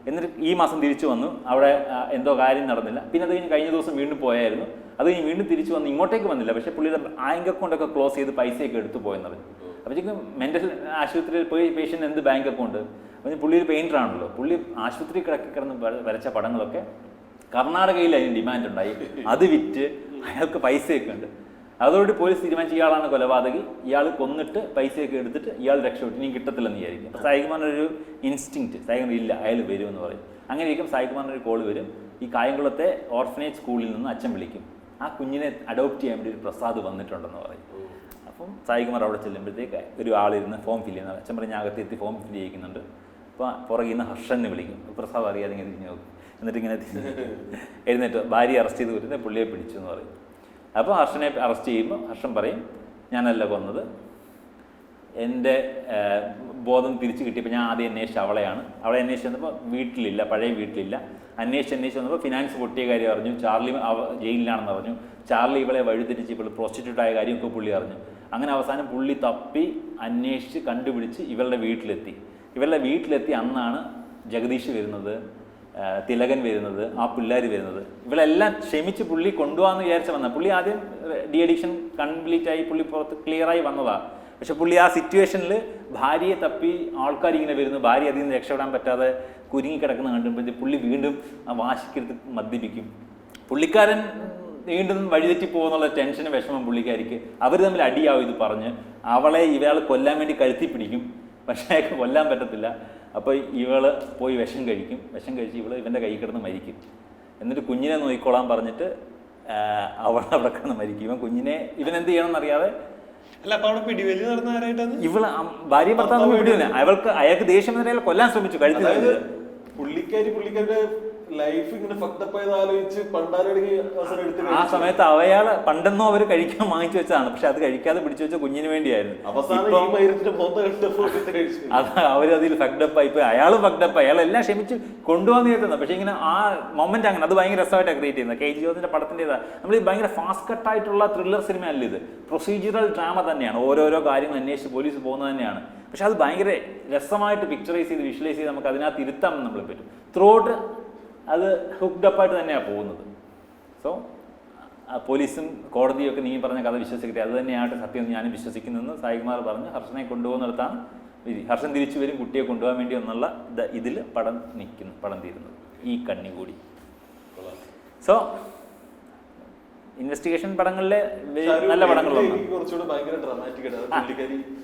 എന്നിട്ട് ഈ മാസം തിരിച്ചു വന്നു, അവിടെ എന്തോ കാര്യം നടന്നില്ല. പിന്നെ അത് കഴിഞ്ഞ ദിവസം വീണ്ടും പോയായിരുന്നു, അത് കഴിഞ്ഞ് വീണ്ടും തിരിച്ചു വന്ന് ഇങ്ങോട്ടേക്ക് വന്നില്ല, പക്ഷേ പുള്ളിയുടെ ബാങ്ക് അക്കൗണ്ടൊക്കെ ക്ലോസ് ചെയ്ത് പൈസയൊക്കെ എടുത്തു പോയെന്ന് പറഞ്ഞു. അപ്പോഴേക്കും മെൻ്റൽ ആശുപത്രിയിൽ പോയി പേഷ്യൻ്റ് എന്ത് ബാങ്ക് അക്കൗണ്ട്? അപ്പോൾ പുള്ളി ഒരു പെയിൻറ്ററാണല്ലോ, പുള്ളി ആശുപത്രി കിടന്ന് വരച്ച പടങ്ങളൊക്കെ കർണാടകയിൽ അതിന് ഡിമാൻഡ് ഉണ്ടായി, അത് വിറ്റ് അയാൾക്ക് പൈസയൊക്കെ ഉണ്ട്. അതോടെ പോലീസ് തീരുമാനിച്ച ഇയാളാണ് കൊലപാതകി, ഇയാൾ കൊന്നിട്ട് പൈസയൊക്കെ എടുത്തിട്ട് ഇയാൾ രക്ഷപ്പെട്ടു, ഇനി കിട്ടത്തില്ലെന്ന് വിചാരിക്കും. അപ്പോൾ സായികുമാറിനൊരു ഇൻസ്റ്റിങ്ക്റ്റ്, സായികുമാർ ഇല്ല അയാൾ വരുമെന്ന് പറയും. അങ്ങനെയൊക്കെ സായികുമാറിനൊരു കോൾ വരും. ഈ കായംകുളത്തെ ഓർഫനേജ് സ്കൂളിൽ നിന്ന് അച്ഛൻ വിളിക്കും, ആ കുഞ്ഞിനെ അഡോപ്റ്റ് ചെയ്യാൻ വേണ്ടി ഒരു പ്രസാദ് വന്നിട്ടുണ്ടെന്ന് പറയും. അപ്പം സായികുമാർ അവിടെ ചെല്ലുമ്പോഴത്തേക്ക് ഒരു ആളിരുന്ന് ഫോം ഫില്ല് ചെയ്യുന്നത്, അച്ഛൻ പറഞ്ഞ് അകത്തെത്തി ഫോം ഫില്ല് ചെയ്യിക്കുന്നുണ്ട്. അപ്പോൾ പുറകിൽ നിന്ന് ഹർഷനെ വിളിക്കും. പ്രസാദ് അറിയാതെ ഇങ്ങനെ തിരിഞ്ഞ് നോക്കും, എന്നിട്ട് ഇങ്ങനെ എഴുന്നേറ്റ് ഭാര്യ അറസ്റ്റ് ചെയ്ത് വരുന്നത് പുള്ളിയെ പിടിച്ചു എന്ന് പറയും. അപ്പോൾ ഹർഷനെ അറസ്റ്റ് ചെയ്യുമ്പോൾ ഹർഷൻ പറയും ഞാനല്ല കൊന്നത്, എൻ്റെ ബോധം തിരിച്ചു കിട്ടിയപ്പോൾ ഞാൻ ആദ്യം അന്വേഷിച്ച അവളെ അന്വേഷിച്ച് വന്നപ്പോൾ വീട്ടിലില്ല, പഴയ വീട്ടിലില്ല. അന്വേഷിച്ച് വന്നപ്പോൾ ഫിനാൻസ് പൊട്ടിയ കാര്യം അറിഞ്ഞു, ചാർലി ജയിലിലാണെന്ന് പറഞ്ഞു, ചാർലി ഇവളെ വഴിതിരിച്ച് ഇപ്പോൾ പ്രോസ്റ്റിറ്റ്യൂട്ടായ കാര്യമൊക്കെ പുള്ളി അറിഞ്ഞു. അങ്ങനെ അവസാനം പുള്ളി തപ്പി അന്വേഷിച്ച് കണ്ടുപിടിച്ച് ഇവളുടെ വീട്ടിലെത്തി. അന്നാണ് ജഗദീഷ് വരുന്നത്, തിലകൻ വരുന്നത്, ആ പിള്ളേർ വരുന്നത്. ഇവളെല്ലാം ക്ഷമിച്ച് പുള്ളി കൊണ്ടുപോകാമെന്ന് വിചാരിച്ച വന്ന പുള്ളി ആദ്യം ഡി അഡിക്ഷൻ കംപ്ലീറ്റ് ആയി പുള്ളി പുറത്ത് ക്ലിയറായി വന്നതാണ്. പക്ഷെ പുള്ളി ആ സിറ്റുവേഷനിൽ ഭാര്യയെ തപ്പി ആൾക്കാർ ഇങ്ങനെ വരുന്നു, ഭാര്യ അതിൽ നിന്ന് രക്ഷപ്പെടാൻ പറ്റാതെ കുരുങ്ങിക്കിടക്കുന്ന കണ്ടുമ്പോഴത്തേക്ക് പുള്ളി വീണ്ടും ആ വാശിക്കെടുത്ത് മദ്യപിക്കും. പുള്ളിക്കാരൻ വീണ്ടും വഴിതെറ്റി പോകുന്നുള്ള ടെൻഷനും വിഷമം പുള്ളിക്കാരിക്ക്. അവർ തമ്മിൽ അടിയാവും ഇത് പറഞ്ഞ്. ഇയാൾ കൊല്ലാൻ വേണ്ടി കഴുത്തി പിടിക്കും, പക്ഷേ അയാൾക്ക് കൊല്ലാൻ പറ്റത്തില്ല. അപ്പോൾ ഇവൾ പോയി വിഷം കഴിച്ച് ഇവൻ്റെ കൈ കിടന്ന് മരിക്കും. എന്നിട്ട് കുഞ്ഞിനെ നോക്കിക്കോളാൻ പറഞ്ഞിട്ട് അവൾ അവിടെ കിടന്ന് മരിക്കും. ഇവനെന്ത് ചെയ്യണമെന്ന് അറിയാതെ ഇവള് ഭാര്യ ഭർത്താവ് പിടിവന്നെ അയാൾക്ക് ദേഷ്യം വന്നതിനാൽ കൊല്ലാൻ ശ്രമിച്ചു. കഴുത്തിൽ പുള്ളിക്കാരുടെ ലൈഫ് ഇങ്ങനെ ഫക്ടപ്പ് ആയത് ആലോചിച്ച് ആ സമയത്ത് അയാള് പണ്ടെന്നോ അവർ കഴിക്കാൻ വാങ്ങിച്ചു വെച്ചതാണ്, പക്ഷെ അത് കഴിക്കാതെ പിടിച്ചു വെച്ച കുഞ്ഞിന് വേണ്ടിയായിരുന്നു. അത് അവരതിൽ ഫക്ടപ്പായി പോയി. അയാൾ ഫക്ടപ്പായി, അയാളെല്ലാം ക്ഷമിച്ച് കൊണ്ടുപോകാൻ നേരിടുന്നത്. പക്ഷെ ഇങ്ങനെ ആ മൊമെന്റ് അങ്ങനെ അത് ഭയങ്കര രസമായിട്ടാണ് ക്രിയേറ്റ് ചെയ്യുന്നത്. കെ ജി ജോസിന്റെ പടത്തിൻ്റെതാണ്. നമ്മൾ ഈ ഭയങ്കര ഫാസ്റ്റ് കട്ടായിട്ടുള്ള ത്രില്ലർ സിനിമ അല്ല ഇത്, പ്രൊസീജിയറൽ ഡ്രാമ തന്നെയാണ്. ഓരോരോ കാര്യങ്ങൾ അന്വേഷിച്ച് പോലീസ് പോകുന്നത് തന്നെയാണ്. പക്ഷെ അത് ഭയങ്കര രസമായിട്ട് പിക്ചറൈസ് ചെയ്ത് വിഷ്വലൈസ് ചെയ്ത് നമുക്ക് അതിനകത്ത് ഇരുത്താൻ നമ്മൾ പറ്റും. ത്രൂഔട്ട് അത് ഹുക്ഡപ്പായിട്ട് തന്നെയാണ് പോകുന്നത്. സോ പോലീസും കോടതിയൊക്കെ നീ പറഞ്ഞ കഥ വിശ്വസിക്കട്ടെ, അത് തന്നെയായിട്ട് സത്യം ഞാനും വിശ്വസിക്കുന്നതെന്ന് സായികുമാർ പറഞ്ഞ് ഹർഷനെ കൊണ്ടുപോകുന്നിടത്താണ് വിധി. ഹർഷൻ തിരിച്ചു വരും കുട്ടിയെ കൊണ്ടുപോകാൻ വേണ്ടി എന്നുള്ള ഇതിൽ പടം തീരുന്നത് ഈ കണ്ണി കൂടി. സോ ഇൻവെസ്റ്റിഗേഷൻ പടങ്ങളിലെ നല്ല പടങ്ങളൊന്നും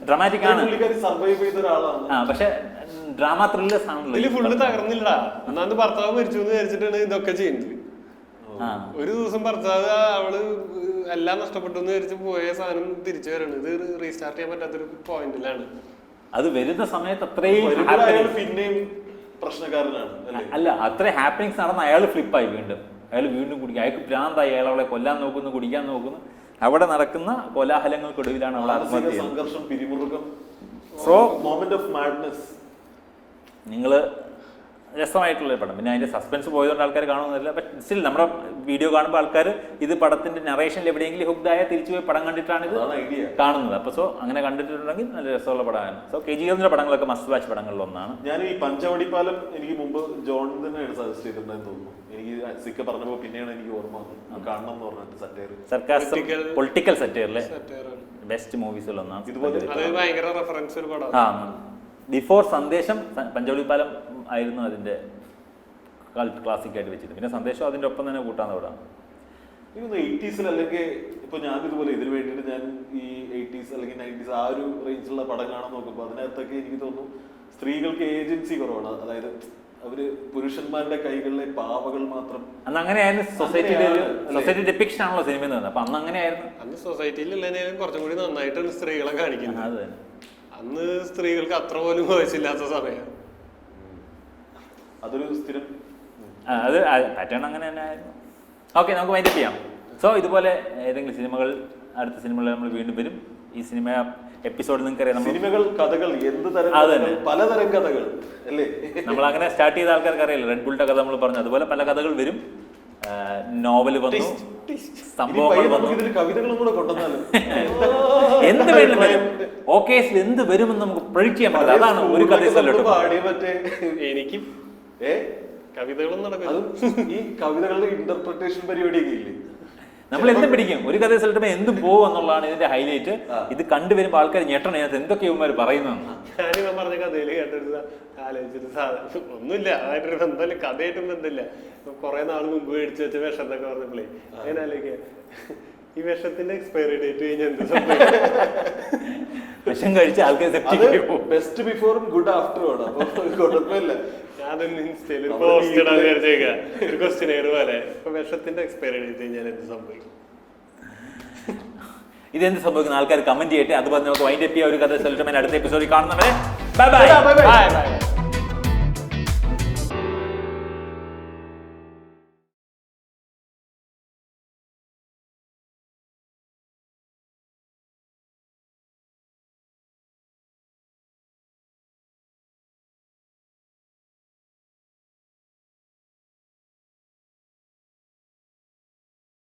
ഡ്രാമാറ്റിക് ആണ്, പക്ഷെ ഡ്രാമ ത്രില്ലേഴ്സ് ആണല്ലോ. ഫുള്ള് തകർന്നില്ലടാ. ഒന്നാമത് ഭർത്താവ് മരിച്ചു എന്ന് വിചാരിച്ചിട്ടാണ് ഇതൊക്കെ ചെയ്യുന്നത്. ഒരു ദിവസം ഭർത്താവ് അവള് എല്ലാം നഷ്ടപ്പെട്ടു എന്ന് വിചാരിച്ച് പോയ സാധനം തിരിച്ചു വരണം. ഇത് റീസ്റ്റാർട്ട് ചെയ്യാൻ പറ്റാത്തൊരു പോയിന്റിലാണ്. അത് വരുന്ന സമയത്ത് അത്രയും പിന്നെയും പ്രശ്നക്കാരനാണ് അല്ല, അത്രയും ഹാപ്പനിങ്സ് നടന്ന അയാൾ ഫ്ലിപ്പായി. വീണ്ടും കുടിക്കും. അയാൾക്ക് ഭ്രാന്തായി. അയാൾ അവളെ കൊല്ലാൻ നോക്കുന്നു, കുടിക്കാൻ നോക്കുന്നു. അവിടെ നടക്കുന്ന കോലാഹലങ്ങൾക്കൊടുവിലാണ് അവൾ ആത്മഹത്യ ചെയ്യുന്നത്. സംഘർഷം, പിരിമുറുക്കം, സോ മൊമെന്റ് ഓഫ് മാഡ്നസ്. നിങ്ങൾ രസമായിട്ടുള്ള പടം. പിന്നെ അതിന്റെ സസ്പെൻസ് പോയതുകൊണ്ട് ആൾക്കാർ കാണുന്നില്ല. ബട്ട് സ്റ്റിൽ നമ്മുടെ വീഡിയോ കാണുമ്പോൾ ആൾക്കാർ ഇത് പടത്തിന്റെ നറേഷനിൽ എവിടെയെങ്കിലും ഹുക്ഡായ തിരിച്ചു പോയി പടം കണ്ടിട്ടാണ് ഇത് കാണുന്നത്. അപ്പോൾ സോ അങ്ങനെ കണ്ടിട്ടുണ്ടെങ്കിൽ നല്ല രസമുള്ള പടമാണ്. സോ KG ഗിൽസിന്റെ പടങ്ങളൊക്കെ മസ്റ്റ് വാച്ച് പടങ്ങളിൽ ഒന്നാണ്. ഞാൻ ഈ പഞ്ചവടിപ്പാലം എനിക്ക് മുമ്പ് ജോൺ തന്നെയാണ് സജസ്റ്റ് ചെയ്തിട്ടുണ്ടെന്ന് തോന്നുന്നു. എനിക്ക് സിക്ക പറഞ്ഞപ്പോൾ പിന്നെയാണ് എനിക്ക് ഓർമ്മ വന്നത് കാണണം എന്ന് പറഞ്ഞിട്ട്. സറ്റയർ, സർക്കാസം, പൊളിറ്റിക്കൽ സറ്റയറിലെ ബെസ്റ്റ് മൂവീസിൽ ഒന്നാണ്. ഇതുപോലെ ഭയങ്കര റെഫറൻസ് ഒരു പടം. ആ ബിഫോർ സന്ദേശം പഞ്ചവടിപ്പാലം ആയിരുന്നു അതിന്റെ ക്ലാസിക് ആയിട്ട് വെച്ചത്. പിന്നെ സന്ദേശം അതിന്റെ ഒപ്പം തന്നെ കൂട്ടാൻ അവിടെ. എനിക്ക് 80s അല്ലെങ്കിൽ ഇപ്പൊ ഞാൻ ഇതുപോലെ ഇതിന് വേണ്ടിയിട്ട് ഞാൻ ഈ 80s അല്ലെങ്കിൽ 90s ആ ഒരു റേഞ്ചിലുള്ള പടം കാണാൻ നോക്കുമ്പോൾ അതിനകത്തൊക്കെ എനിക്ക് തോന്നുന്നു സ്ത്രീകൾക്ക് ഏജൻസി കുറവാണ്. അതായത് അവര് പുരുഷന്മാരുടെ കൈകളിലെ പാവകൾ മാത്രം. അന്ന് അങ്ങനെയായിരുന്നു സൊസൈറ്റി ഡെപ്പിക്ഷൻ ആണല്ലോ സിനിമ എന്ന് പറഞ്ഞത്. അപ്പൊ അന്ന് അങ്ങനെയായിരുന്നു. അന്ന് സൊസൈറ്റിയിലുള്ളതിനേലും കുറച്ചും കൂടി നന്നായിട്ടാണ് സ്ത്രീകളെ കാണിക്കുന്നത്. അത് തന്നെ. അന്ന് സ്ത്രീകൾക്ക് അത്ര പോലും വയസ്സില്ലാത്ത സമയം. അതൊരു സ്ഥിരം അത് പാറ്റേൺ അങ്ങനെ തന്നെ ആയിരുന്നു. ഓക്കെ, നമുക്ക് വൈൻഡപ്പ് ചെയ്യാം. സോ ഇതുപോലെ ഏതെങ്കിലും സിനിമകൾ, അടുത്ത സിനിമകളിൽ നമ്മൾ വീണ്ടും വരും. ഈ സിനിമ എപ്പിസോഡ് നിങ്ങൾക്ക് അറിയാം, സിനിമകൾ, കഥകൾ, എന്ത് തരം പലതരം കഥകൾ അല്ലേ നമ്മൾ അങ്ങനെ സ്റ്റാർട്ട് ചെയ്ത ആൾക്കാർക്ക് അറിയില്ല. റെഡ് ബുളിന്റെ കഥ നമ്മൾ പറഞ്ഞു, അതുപോലെ പല കഥകൾ വരും. നോവൽ വന്നു, സംഭവങ്ങൾ വന്നു, കവിതകളും കൂടെ കൊണ്ടുവന്നാലും എന്ത് വേണം വരും. ഓക്കേസിൽ എന്ത് വരുമെന്ന് നമുക്ക് പ്രൊഡിക്റ്റ് ചെയ്യാൻ പറ്റില്ല. അതാണ് ഒരു കഥ. എനിക്ക് കവിതകളും നടക്കും. ഈ കവിതകളുടെ ഇന്റർപ്രിട്ടേഷൻ പരിപാടിയൊക്കെ ഇല്ലേ, നമ്മൾ എന്തും പിടിക്കും. ഒരു കഥ സ്ഥലത്തുമ്പോൾ എന്തും പോകും എന്നുള്ളതാണ് ഇതിന്റെ ഹൈലൈറ്റ്. ഇത് കണ്ടുവരുമ്പോൾ ആൾക്കാർ ഞെട്ടണം, ഇതിനകത്ത് എന്തൊക്കെ ഇവന്മാർ പറയുന്നതെന്ന്. ഞാനിവ പറഞ്ഞ കഥയിൽ കേട്ടിട്ട് ആലോചിച്ചിട്ട് സാധനം ഒന്നുമില്ല, അതായിട്ടൊരു ബന്ധമില്ല, കഥയായിട്ടും ബന്ധമില്ല. കുറെ നാൾ മുമ്പ് മേടിച്ചു വെച്ച വിഷം എന്നൊക്കെ പറഞ്ഞപ്പോഴേ അങ്ങനെ ആലോചിക്കുക, ഈ വിഷത്തിന്റെ എക്സ്പയറി ഡേറ്റ് കഴിഞ്ഞ എന്ത് സംഭവിക്കും? വിഷം കഴിച്ച ആൾക്കാർ ബെസ്റ്റ് ബിഫോറും ഗുഡ് ആഫ്റ്ററും ആണ്. അപ്പൊ കുഴപ്പമില്ല. ഞാനൊന്ന് ഇൻസ്റ്റയിൽ പോസ്റ്റ് ഇടാൻ വിചാരിച്ചേക്കാം, ഒരു ക്വസ്റ്റ്യൻ പോലെ. ഇപ്പൊ വിഷത്തിന്റെ എക്സ്പയറി ഡേറ്റ് കഴിഞ്ഞാൽ എന്ത് സംഭവിക്കും? ഇതെന്ത് സംഭവിക്കുന്ന ആൾക്കാർ കമന്റ് ചെയ്യട്ടെ. അതുപോലെ നമുക്ക് വൈൻഡപ്പ് ചെയ്യാൻ ഒരു കഥ അടുത്ത എപ്പിസോഡിൽ കാണുന്നവരെ ബൈ ബൈ.